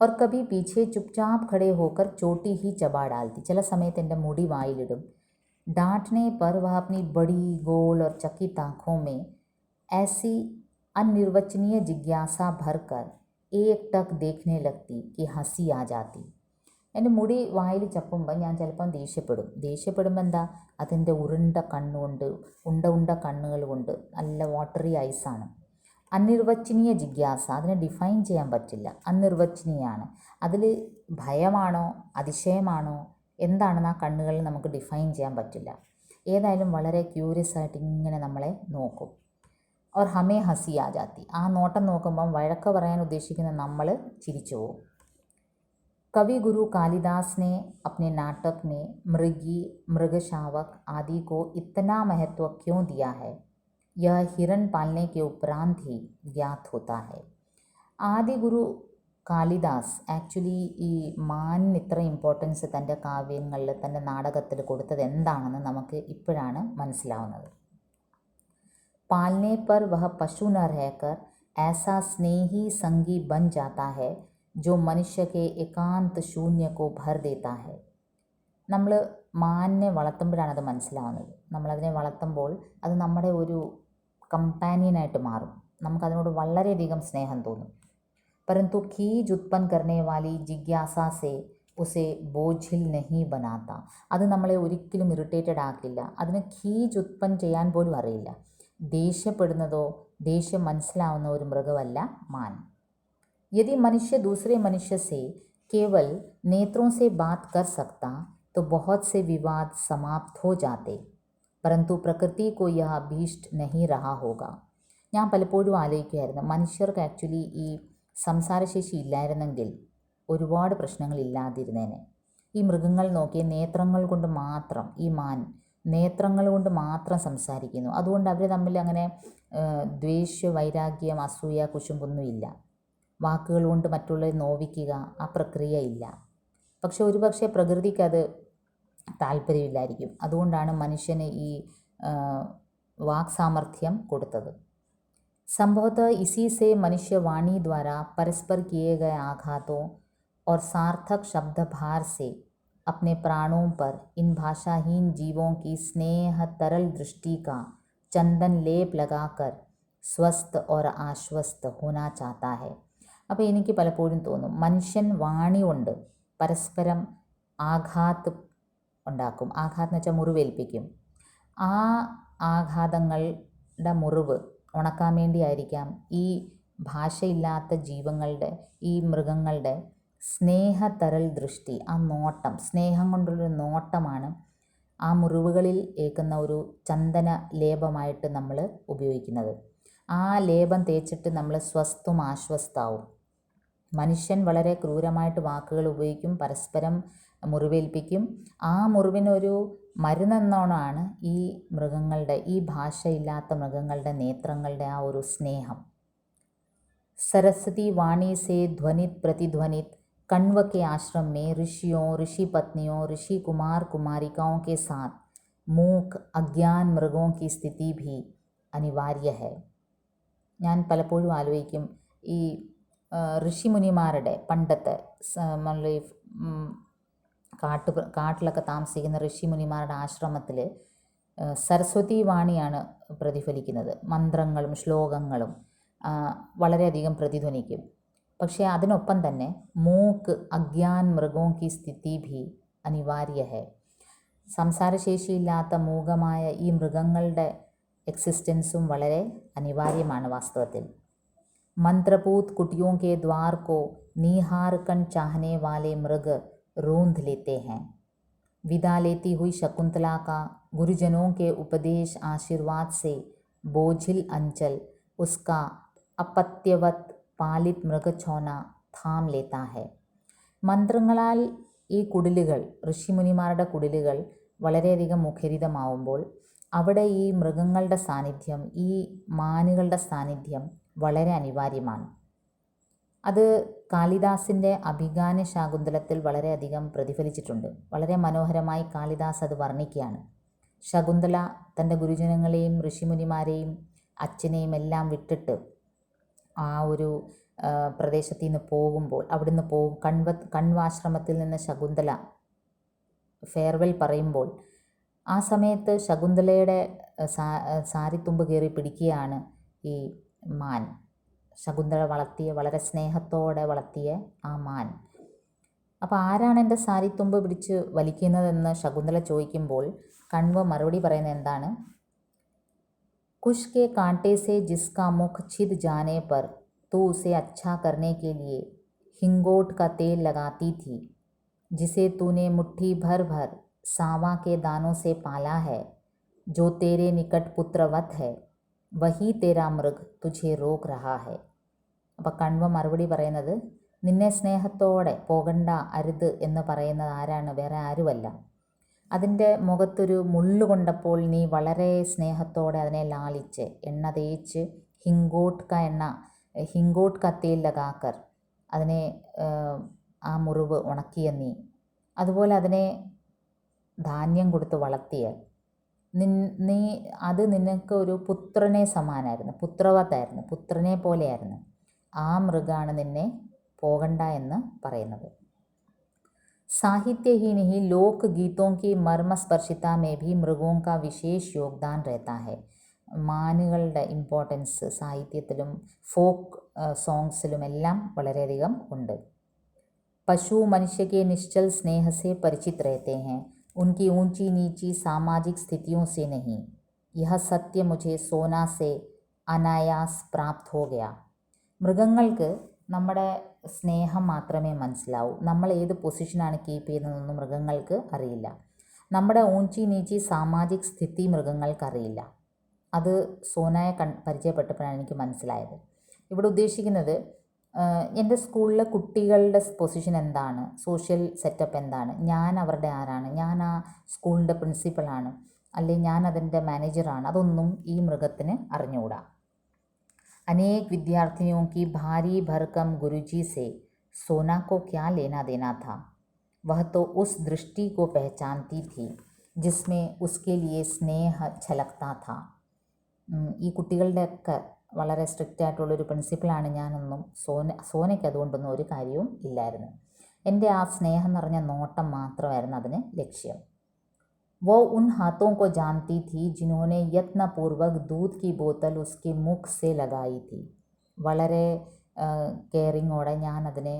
और कभी पीछे चुपचाप खड़े होकर चोटी ही चबा डालती. ചില സമയത്ത് എൻ്റെ മുടി വായിലിടും. डांटने पर वह अपनी बड़ी गोल और चकित आँखों में ऐसी अनिर्वचनीय जिज्ञासा भरकर एक टक देखने लगती कि हंसी आ जाती. എൻ്റെ മുടി വായിൽ ചപ്പുമ്പോൾ ഞാൻ ചിലപ്പം ദേഷ്യപ്പെടുമ്പോൾ എന്താ, അതിൻ്റെ ഉരുണ്ട കണ്ണുകൊണ്ട്, ഉണ്ട കണ്ണുകൾ കൊണ്ട്, നല്ല വാട്ടറി ഐസാണ്. അനിർവചനീയ ജിജ്ഞാസ, അതിനെ ഡിഫൈൻ ചെയ്യാൻ പറ്റില്ല, അനിർവചനീയാണ്. അതിൽ ഭയമാണോ അതിശയമാണോ എന്താണെന്ന് ആ കണ്ണുകളിൽ നമുക്ക് ഡിഫൈൻ ചെയ്യാൻ പറ്റില്ല. ഏതായാലും വളരെ ക്യൂരിയസ് ആയിട്ട് ഇങ്ങനെ നമ്മളെ നോക്കും. और हमें हंसी आ जाती. ആ നോട്ടം നോക്കുമ്പം വഴക്ക് പറയാൻ ഉദ്ദേശിക്കുന്ന നമ്മൾ ചിരിച്ചു പോകും. कवि गुरु कालिदास ने अपने नाटक में मृगी, मृगशावक आदि को इतना महत्व क्यों दिया है, यह हिरण पालने के उपरांत ही ज्ञात होता है. ആദി ഗുരു കാളിദാസ് ആക്ച്വലി ഈ മാനിന് ഇത്ര ഇമ്പോർട്ടൻസ് തൻ്റെ കാവ്യങ്ങളിൽ, തൻ്റെ നാടകത്തിൽ കൊടുത്തത് എന്താണെന്ന് നമുക്ക് ഇപ്പോഴാണ് മനസ്സിലാവുന്നത്. पालने पर वह पशु न रहकर ऐसा स्नेही संगी बन जाता है जो मनुष्य के एकांत शून्य को भर देता है. നമ്മൾ മാനിനെ വളർത്തുമ്പോഴാണ് അത് മനസ്സിലാവുന്നത്. നമ്മളതിനെ വളർത്തുമ്പോൾ അത് നമ്മുടെ ഒരു കമ്പാനിയനായിട്ട് മാറും. നമുക്കതിനോട് വളരെയധികം സ്നേഹം തോന്നും. परंतु खीज उत्पन्न करने वाली जिज्ञासा से ഉസെ ബോझിൽ നഹി ബനാത്ത. അത് നമ്മളെ ഒരിക്കലും ഇറിറ്റേറ്റഡ് ആക്കില്ല. അതിന് ഖീജ് ഉത്പन्न ചെയ്യാൻ പോലും അറിയില്ല. ദേഷ്യപ്പെടുന്നതോ ദേഷ്യം മനസ്സിലാവുന്ന ഒരു മൃഗമല്ല മാൻ. यदि मनुष्य दूसरे मनुष्य से केवल नेत्रों से बात कर सकता तो बहुत से विवाद समाप्त हो जाते, परंतु प्रकृति को यह अभीष्ट नहीं रहा होगा. ഞാൻ പലപ്പോഴും ആലോചിക്കുമായിരുന്നു, മനുഷ്യർക്ക് ആക്ച്വലി ഈ സംസാരശേഷി ഇല്ലായിരുന്നെങ്കിൽ ഒരുപാട് പ്രശ്നങ്ങൾ ഇല്ലാതിരുന്നേനെ. ഈ മൃഗങ്ങൾ നോക്കിയ നേത്രങ്ങൾ കൊണ്ട് മാത്രം, ഈ മാൻ നേത്രങ്ങൾ കൊണ്ട് മാത്രം സംസാരിക്കുന്നു. അതുകൊണ്ട് അവർ തമ്മിൽ അങ്ങനെ ദ്വേഷ, വൈരാഗ്യം, അസൂയ, കുശുമ്പൊന്നും ഇല്ല. വാക്കുകൾ കൊണ്ട് മറ്റുള്ളവരെ നോവിക്കുക, ആ പ്രക്രിയ ഇല്ല. പക്ഷെ ഒരുപക്ഷെ പ്രകൃതിക്ക് അത് താല്പര്യമില്ലായിരിക്കും. അതുകൊണ്ടാണ് മനുഷ്യന് ഈ വാക് സാമർഥ്യം കൊടുത്തത്. संभवतः इसी से मनुष्य वाणी द्वारा परस्पर किए गए आघातों और सार्थक शब्द भार से अपने प्राणों पर इन भाषाहीन जीवों की स्नेह तरल दृष्टि का चंदन लेप लगाकर स्वस्थ और आश्वस्त होना चाहता है. അപ്പോൾ എനിക്ക് പലപ്പോഴും തോന്നും, മനുഷ്യൻ വാണി കൊണ്ട് പരസ്പരം ആഘാത്ത് ഉണ്ടാക്കും. ആഘാതം എന്ന് വെച്ചാൽ മുറിവേൽപ്പിക്കും. ആ ആഘാതങ്ങളുടെ മുറിവ് ഉണക്കാൻ വേണ്ടിയായിരിക്കാം ഈ ഭാഷയില്ലാത്ത ജീവങ്ങളുടെ, ഈ മൃഗങ്ങളുടെ സ്നേഹതരൽ ദൃഷ്ടി, ആ നോട്ടം, സ്നേഹം കൊണ്ടുള്ളൊരു നോട്ടമാണ് ആ മുറിവുകളിൽ ഏൽക്കുന്ന ഒരു ചന്ദന ലേപമായിട്ട് നമ്മൾ ഉപയോഗിക്കുന്നത്. ആ ലേപം തേച്ചിട്ട് നമ്മൾ സ്വസ്ഥവും ആശ്വസ്താവും. മനുഷ്യൻ വളരെ ക്രൂരമായിട്ട് വാക്കുകൾ ഉപയോഗിക്കും, പരസ്പരം മുറിവേൽപ്പിക്കും. ആ മുറിവിനൊരു മരുന്നെന്നോണമാണ് ഈ മൃഗങ്ങളുടെ, ഈ ഭാഷയില്ലാത്ത മൃഗങ്ങളുടെ നേത്രങ്ങളുടെ ആ ഒരു സ്നേഹം. सरस्वती वाणी से ध्वनित प्रतिध्वनित कण्व के आश्रम में ऋषियों, ऋषि पत्नियों, ऋषि कुमार कुमारिकाओं के साथ मूक अज्ञान मृगों की स्थिति भी अनिवार्य है. ഞാൻ പലപ്പോഴും ആലോചിക്കും, ഈ ഋഷിമുനിമാരുടെ പണ്ടത്തെ നമ്മൾ കാട്ടിലൊക്കെ താമസിക്കുന്ന ഋഷിമുനിമാരുടെ ആശ്രമത്തിൽ സരസ്വതി വാണിയാണ് പ്രതിഫലിക്കുന്നത്. മന്ത്രങ്ങളും ശ്ലോകങ്ങളും വളരെയധികം പ്രതിധ്വനിക്കും. പക്ഷേ അതിനൊപ്പം തന്നെ മൂക്ക് അജ്ഞാൻ മൃഗോं की स्थिति भी अनिवार्य है. സംസാരശേഷിയില്ലാത്ത മൂകമായ ഈ മൃഗങ്ങളുടെ എക്സിസ്റ്റൻസും വളരെ അനിവാര്യമാണ് വാസ്തവത്തിൽ. मंत्रपूत कुटियों के द्वार को निहारकन चाहने वाले मृग रूंध लेते हैं. विदा लेती हुई शकुंतला का गुरुजनों के उपदेश आशीर्वाद से बोझिल अंचल उसका अपत्यवत പാലിത് മൃഗഛോന ഥാം ലേത്താ ഹെ. മന്ത്രങ്ങളാൽ ഈ കുടിലുകൾ, ഋഷിമുനിമാരുടെ കുടിലുകൾ വളരെയധികം മുഖരിതമാവുമ്പോൾ അവിടെ ഈ മൃഗങ്ങളുടെ സാന്നിധ്യം, ഈ മാനുകളുടെ സാന്നിധ്യം വളരെ അനിവാര്യമാണ്. അത് കാളിദാസിൻ്റെ അഭിഗാന ശാകുന്തളത്തിൽ വളരെയധികം പ്രതിഫലിച്ചിട്ടുണ്ട്. വളരെ മനോഹരമായി കാളിദാസ് അത് വർണ്ണിക്കുകയാണ്. ശകുന്തള തൻ്റെ ഗുരുജനങ്ങളെയും ഋഷിമുനിമാരെയും അച്ഛനെയും എല്ലാം വിട്ടിട്ട് ആ ഒരു പ്രദേശത്തിൽ നിന്ന് പോകുമ്പോൾ, അവിടുന്ന് കണ്വാശ്രമത്തിൽ നിന്ന് ശകുന്തള ഫെയർവെൽ പറയുമ്പോൾ ആ സമയത്ത് ശകുന്തളയുടെ സാരിത്തുമ്പ് കയറി പിടിക്കുകയാണ് ഈ മാൻ. ശകുന്തള വളർത്തിയ, വളരെ സ്നേഹത്തോടെ വളർത്തിയ ആ മാൻ. അപ്പോൾ ആരാണ് എൻ്റെ സാരിത്തുമ്പ് പിടിച്ച് വലിക്കുന്നതെന്ന് ശകുന്തള ചോദിക്കുമ്പോൾ കണ്വ മറുപടി പറയുന്നത് എന്താണ്? കുശ് के कांटे से जिसका मुख छिद जाने पर तो उसे अच्छा करने के लिए हिंगोट का तेल लगाती थी, जिसे तूने मुट्ठी भर भर सांवा के दानों से पाला है, जो तेरे निकट पुत्रवत है, वही तेरा मृग तुझे रोक रहा है. അപ്പോൾ കണ്വ മറുപടി പറയുന്നത്, നിന്നെ സ്നേഹത്തോടെ പോകണ്ട, അരുത് എന്ന് പറയുന്നത് ആരാണ്? വേറെ ആരുമല്ല. അതിൻ്റെ മുഖത്തൊരു മുള്ളു കൊണ്ടപ്പോൾ നീ വളരെ സ്നേഹത്തോടെ അതിനെ ലാളിച്ച് എണ്ണ തേച്ച് ഹിങ്കോട്ട് കത്തേൽ ലഗാക്കർ അതിനെ ആ മുറിവ് ഉണക്കിയ നീ, അതുപോലെ അതിനെ ധാന്യം കൊടുത്ത് വളർത്തിയ നീ, അത് നിനക്ക് ഒരു പുത്രനെ സമാനായിരുന്നു, പുത്രവത്തായിരുന്നു, പുത്രനെ പോലെയായിരുന്നു. ആ മൃഗാണ് നിന്നെ പോകണ്ട എന്ന് പറയുന്നത്. साहित्य ही नहीं, लोक गीतों की मर्मस्पर्शिता में भी मृगों का विशेष योगदान रहता है. മാനുകളുടെ ഇമ്പോർട്ടൻസ് സാഹിത്യത്തിലും ഫോക്ക് സോങ്സിലുമെല്ലാം വളരെയധികം ഉണ്ട്. पशु मनुष्य के निश्चल स्नेह से परिचित रहते हैं, उनकी ऊंची नीची सामाजिक स्थितियों से नहीं. यह सत्य मुझे सोना से अनायास प्राप्त हो गया. മൃഗങ്ങൾക്ക് നമ്മുടെ സ്നേഹം മാത്രമേ മനസ്സിലാവൂ. നമ്മൾ ഏത് പൊസിഷനാണ് കീപ്പ് ചെയ്യുന്നതെന്നൊന്നും മൃഗങ്ങൾക്ക് അറിയില്ല. നമ്മുടെ ഊഞ്ചി നീച്ചി സാമാജിക് സ്ഥിതി മൃഗങ്ങൾക്കറിയില്ല. അത് സോനയെ പരിചയപ്പെട്ടപ്പോഴാണ് എനിക്ക് മനസ്സിലായത്. ഇവിടെ ഉദ്ദേശിക്കുന്നത് എൻ്റെ സ്കൂളിലെ കുട്ടികളുടെ പൊസിഷൻ എന്താണ്, സോഷ്യൽ സെറ്റപ്പ് എന്താണ്, ഞാൻ അവരുടെ ആരാണ്, ഞാൻ ആ സ്കൂളിൻ്റെ പ്രിൻസിപ്പളാണ്, അല്ലെങ്കിൽ ഞാൻ അതിൻ്റെ മാനേജറാണ്, അതൊന്നും ഈ മൃഗത്തിന് അറിഞ്ഞുകൂടാ. अनेक विद्यार्थियों की भारी भरकम गुरुजी से सोना को क्या लेना देना था. वह तो उस दृष्टि को पहचानती थी जिसमें उसके लिए स्नेह छलकता था. ഈ കുട്ടികളുടെയൊക്കെ വളരെ സ്ട്രിക്റ്റ് ആയിട്ടുള്ളൊരു പ്രിൻസിപ്പളാണ് ഞാനൊന്നും സോനയ്ക്ക് അതുകൊണ്ടൊന്നും ഒരു കാര്യവും ഇല്ലായിരുന്നു. എൻ്റെ ആ സ്നേഹം നിറഞ്ഞ നോട്ടം മാത്രമായിരുന്നു അതിന് ലക്ഷ്യം. वो उन हाथों को जानती थी जिन्होंने यत्नपूर्वक दूध की बोतल उसके मुख से लगाई थी. വളരെ കെയറിങ്ങോടെ ഞാൻ അതിനെ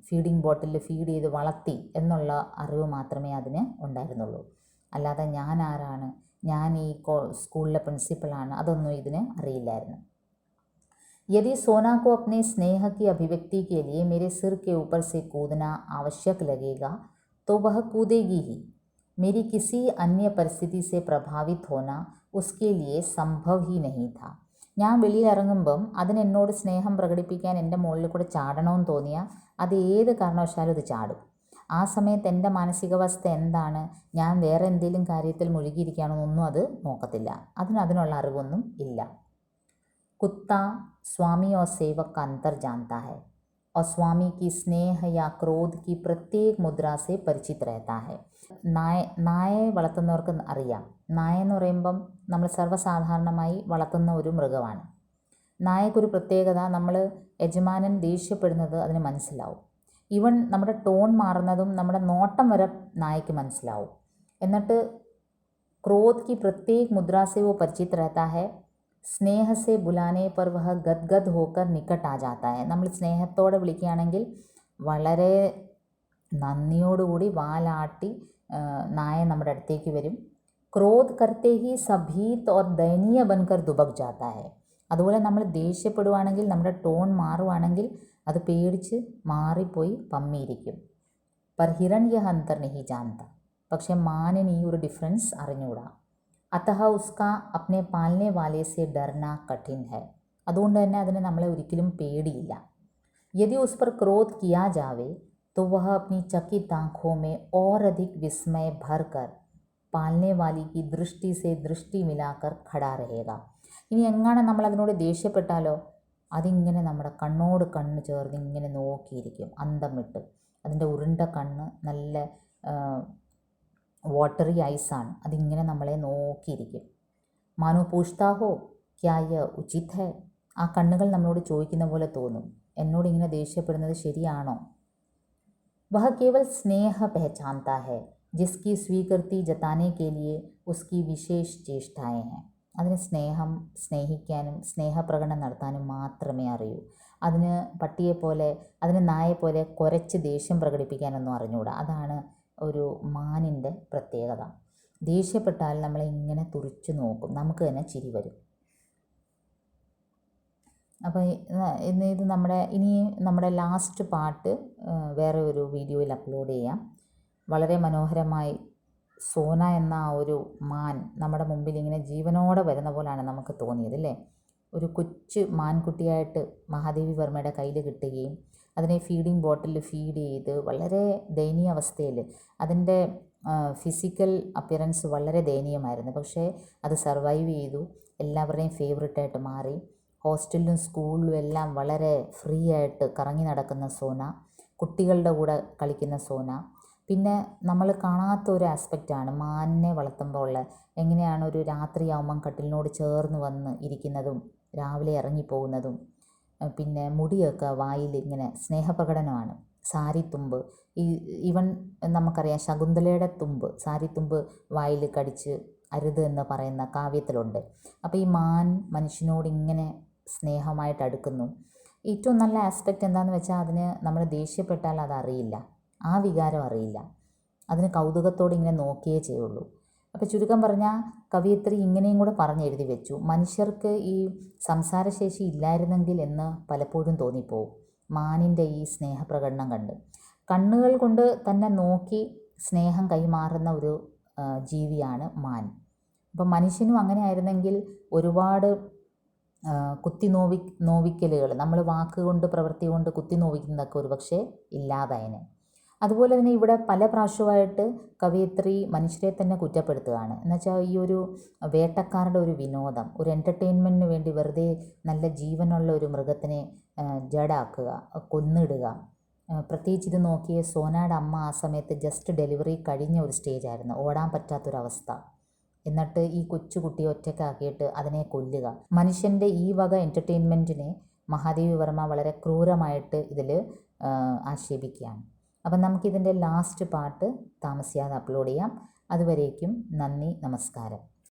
ഫീഡിങ് ബോട്ടിലിൽ ഫീഡ് ചെയ്ത് വളർത്തി എന്നുള്ള അറിവ് മാത്രമേ അതിന് ഉണ്ടായിരുന്നുള്ളൂ. അല്ലാതെ ഞാൻ ആരാണ്, ഞാൻ ഈ സ്കൂളിലെ പ്രിൻസിപ്പളാണ്, അതൊന്നും ഇതിന് അറിയില്ലായിരുന്നു. यदि सोना को अपने स्नेह की अभिव्यक्ति के लिए मेरे सिर के ऊपर से कूदना आवश्यक लगेगा तो वह कूदेगी ही. मेरी किसी अन्य परिस्थिति से प्रभावित होना उसके लिए संभव ही नहीं था. ഞാൻ വെളിയിലിറങ്ങുമ്പം അതിനെന്നോട് സ്നേഹം പ്രകടിപ്പിക്കാൻ എൻ്റെ മുകളിൽ കൂടെ ചാടണമെന്ന് തോന്നിയാൽ അത് ഏത് കാരണവശാലും ഇത് ചാടും. ആ സമയത്ത് എൻ്റെ മാനസികാവസ്ഥ എന്താണ്, ഞാൻ വേറെ എന്തെങ്കിലും കാര്യത്തിൽ മുഴുകിയിരിക്കുകയാണെന്നൊന്നും അത് നോക്കത്തില്ല. അതിനുള്ള അറിവൊന്നും ഇല്ല. കുത്ത स्वामी और सेवक का अंतर जानता है और स्वामी की स्नेह या क्रोध की प्रत्येक मुद्रा से परिचित रहता है. നായയെ വളർത്തുന്നവർക്ക് അറിയാം. നായ എന്ന് പറയുമ്പം നമ്മൾ സർവ്വസാധാരണമായി വളർത്തുന്ന ഒരു മൃഗമാണ്. നായക്കൊരു പ്രത്യേകത, നമ്മൾ യജമാനൻ ദേഷ്യപ്പെടുന്നത് അതിന് മനസ്സിലാവും. ഈവൻ നമ്മുടെ ടോൺ മാറുന്നതും നമ്മുടെ നോട്ടം വരെ നായയ്ക്ക് മനസ്സിലാവും. എന്നിട്ട് ക്രോധ് की प्रत्येक मुद्रा से वो परिचित रहता है. സ്നേഹ സെ ബുലാനെ പർ വഹ ഗദ്ഗദ് ഹോക്കർ നിക്കട്ട് ആ ജാത്ത ഹൈ. നമ്മൾ സ്നേഹത്തോടെ വിളിക്കുകയാണെങ്കിൽ വളരെ നന്ദിയോടുകൂടി വാലാട്ടി നായ നമ്മുടെ അടുത്തേക്ക് വരും. ക്രോധ് കർത്തേ ഹി സഭീത് ഓർ ദയനീയ ബൻകർ ദുബക് ജാത്ത ഹൈ. അതുപോലെ നമ്മൾ ദേഷ്യപ്പെടുവാണെങ്കിൽ, നമ്മുടെ ടോൺ മാറുവാണെങ്കിൽ അത് പേടിച്ച് മാറിപ്പോയി പമ്മിയിരിക്കും. പർ ഹിരണ്യ അന്തർ നഹി ജാനത. പക്ഷെ മാനിന് ഈ ഒരു ഡിഫറൻസ് അറിഞ്ഞുകൂടാ. അത്തഹ ഉസ്ക അപ്നെ പാലനെ വാലെ സെ ഡർന കഠിൻ ഹൈ. അതുകൊണ്ട് തന്നെ അതിന് നമ്മളെ ഒരിക്കലും പേടിയില്ല. യദി ഉസ് പർ ക്രോധ് കിയാ ജാവേ तो वह अपनी चकित आँखों में और अधिक विस्मय भर कर पालने वाली की दृष्टि से दृष्ടി മിലാക്കർ ഖടാ രഹേഗ. ഇനി എങ്ങനെ നമ്മൾ അതിനോട് ദേഷ്യപ്പെട്ടാലോ അതിങ്ങനെ നമ്മുടെ കണ്ണോട് കണ്ണ് ചേർന്ന് ഇങ്ങനെ നോക്കിയിരിക്കും അന്തം വിട്ട്. അതിൻ്റെ ഉരുണ്ട കണ്ണ് നല്ല വാട്ടറി ഐസാണ്, അതിങ്ങനെ നമ്മളെ നോക്കിയിരിക്കും. മാനു പൂഷ്താഹോ ക്യാ യ ഉചിത് ഹൈ. ആ കണ്ണുകൾ നമ്മളോട് ചോദിക്കുന്ന പോലെ തോന്നും, എന്നോട് ഇങ്ങനെ ദേഷ്യപ്പെടുന്നത് ശരിയാണോ. वह केवल स्नेह पहचानता है जिसकी स्वीकृति जताने के लिए उसकी विशेष चेष्टाएं हैं. അതിന് സ്നേഹം സ്നേഹിക്കാനും സ്നേഹപ്രകടനം നടത്താനും മാത്രമേ അറിയൂ. അതിന് പട്ടിയെപ്പോലെ അതിന് നായെപ്പോലെ കുരച്ച് ദേഷ്യം പ്രകടിപ്പിക്കാനൊന്നും അറിഞ്ഞുകൂടാ. അതാണ് ഒരു മാനിൻ്റെ പ്രത്യേകത. ദേഷ്യപ്പെട്ടാൽ നമ്മളെ ഇങ്ങനെ തുറിച്ചു നോക്കും, നമുക്ക് തന്നെ ചിരി വരും. അപ്പോൾ ഇത് നമ്മുടെ ലാസ്റ്റ് പാർട്ട് വേറെ ഒരു വീഡിയോയിൽ അപ്ലോഡ് ചെയ്യാം. വളരെ മനോഹരമായി സോന എന്ന ആ ഒരു മാൻ നമ്മുടെ മുമ്പിൽ ഇങ്ങനെ ജീവനോടെ വരുന്ന പോലെയാണ് നമുക്ക് തോന്നിയത് അല്ലേ. ഒരു കൊച്ചു മാൻകുട്ടിയായിട്ട് മഹാദേവി വർമ്മയുടെ കയ്യിൽ കിട്ടുകയും അതിനെ ഫീഡിങ് ബോട്ടിൽ ഫീഡ് ചെയ്ത് വളരെ ദയനീയ അവസ്ഥയിൽ, അതിൻ്റെ ഫിസിക്കൽ അപ്പിയറൻസ് വളരെ ദയനീയമായിരുന്നു, പക്ഷേ അത് സർവൈവ് ചെയ്തു, എല്ലാവരുടെയും ഫേവറേറ്റായിട്ട് മാറി. ഹോസ്റ്റലിലും സ്കൂളിലും എല്ലാം വളരെ ഫ്രീ ആയിട്ട് കറങ്ങി നടക്കുന്ന സോന, കുട്ടികളുടെ കൂടെ കളിക്കുന്ന സോന. പിന്നെ നമ്മൾ കാണാത്ത ഒരു ആസ്പെക്റ്റാണ് മാനിനെ വളർത്തുമ്പോൾ ഉള്ള, എങ്ങനെയാണ് ഒരു രാത്രിയാവുമ്പം കട്ടിലിനോട് ചേർന്ന് വന്ന് ഇരിക്കുന്നതും രാവിലെ ഇറങ്ങിപ്പോകുന്നതും. പിന്നെ മുടിയൊക്കെ വായിൽ ഇങ്ങനെ സ്നേഹപ്രകടനമാണ്. സാരിത്തുമ്പ് ഈവൻ നമുക്കറിയാം ശകുന്തളയുടെ തുമ്പ്, സാരിത്തുമ്പ് വായിൽ കടിച്ച് അരുത് എന്ന് പറയുന്ന കാവ്യത്തിലുണ്ട്. അപ്പോൾ ഈ മാൻ മനുഷ്യനോട് ഇങ്ങനെ സ്നേഹമായിട്ട് അടുക്കുന്നു. ഏറ്റവും നല്ല ആസ്പെക്റ്റ് എന്താണെന്ന് വെച്ചാൽ അതിന് നമ്മൾ ദേഷ്യപ്പെട്ടാൽ അതറിയില്ല, ആ വികാരം അറിയില്ല, അതിന് കൗതുകത്തോടെ ഇങ്ങനെ നോക്കിയേ ചെയ്യുള്ളൂ. അപ്പോൾ ചുരുക്കം പറഞ്ഞാൽ കവയിത്രി ഇങ്ങനെയും കൂടെ പറഞ്ഞെഴുതി വെച്ചു, മനുഷ്യർക്ക് ഈ സംസാരശേഷി ഇല്ലായിരുന്നെങ്കിൽ എന്ന് പലപ്പോഴും തോന്നിപ്പോവും മാനിൻ്റെ ഈ സ്നേഹപ്രകടനം കണ്ട്. കണ്ണുകൾ കൊണ്ട് തന്നെ നോക്കി സ്നേഹം കൈമാറുന്ന ഒരു ജീവിയാണ് മാൻ. അപ്പം മനുഷ്യനും അങ്ങനെ ആയിരുന്നെങ്കിൽ ഒരുപാട് നോവിക്കലുകൾ, നമ്മൾ വാക്കുകൊണ്ട് പ്രവൃത്തി കൊണ്ട് കുത്തി നോവിക്കുന്നതൊക്കെ ഒരു പക്ഷേ ഇല്ലാതായനെ. അതുപോലെ തന്നെ ഇവിടെ പല പ്രാവശ്യമായിട്ട് കവയിത്രി മനുഷ്യരെ തന്നെ കുറ്റപ്പെടുത്തുകയാണ്. എന്നുവെച്ചാൽ ഈ ഒരു വേട്ടക്കാരുടെ ഒരു വിനോദം, ഒരു എൻ്റർടൈൻമെൻറ്റിന് വേണ്ടി വെറുതെ നല്ല ജീവനുള്ള ഒരു മൃഗത്തിനെ ജഡാക്കുക, കൊന്നിടുക. പ്രത്യേകിച്ച് ഇത് നോക്കിയ സോനയുടെ അമ്മ ആ സമയത്ത് ജസ്റ്റ് ഡെലിവറി കഴിഞ്ഞ ഒരു സ്റ്റേജായിരുന്നു, ഓടാൻ പറ്റാത്തൊരവസ്ഥ. എന്നിട്ട് ഈ കൊച്ചുകുട്ടിയെ ഒറ്റയ്ക്കാക്കിയിട്ട് അതിനെ കൊല്ലുക. മനുഷ്യൻ്റെ ഈ വക എൻ്റർടൈൻമെൻറ്റിനെ മഹാദേവി വർമ്മ വളരെ ക്രൂരമായിട്ട് ഇതിൽ ആക്ഷേപിക്കുകയാണ്. അപ്പം നമുക്കിതിൻ്റെ ലാസ്റ്റ് പാർട്ട് താമസിയാതെ അപ്ലോഡ് ചെയ്യാം. അതുവരേക്കും നന്ദി, നമസ്കാരം.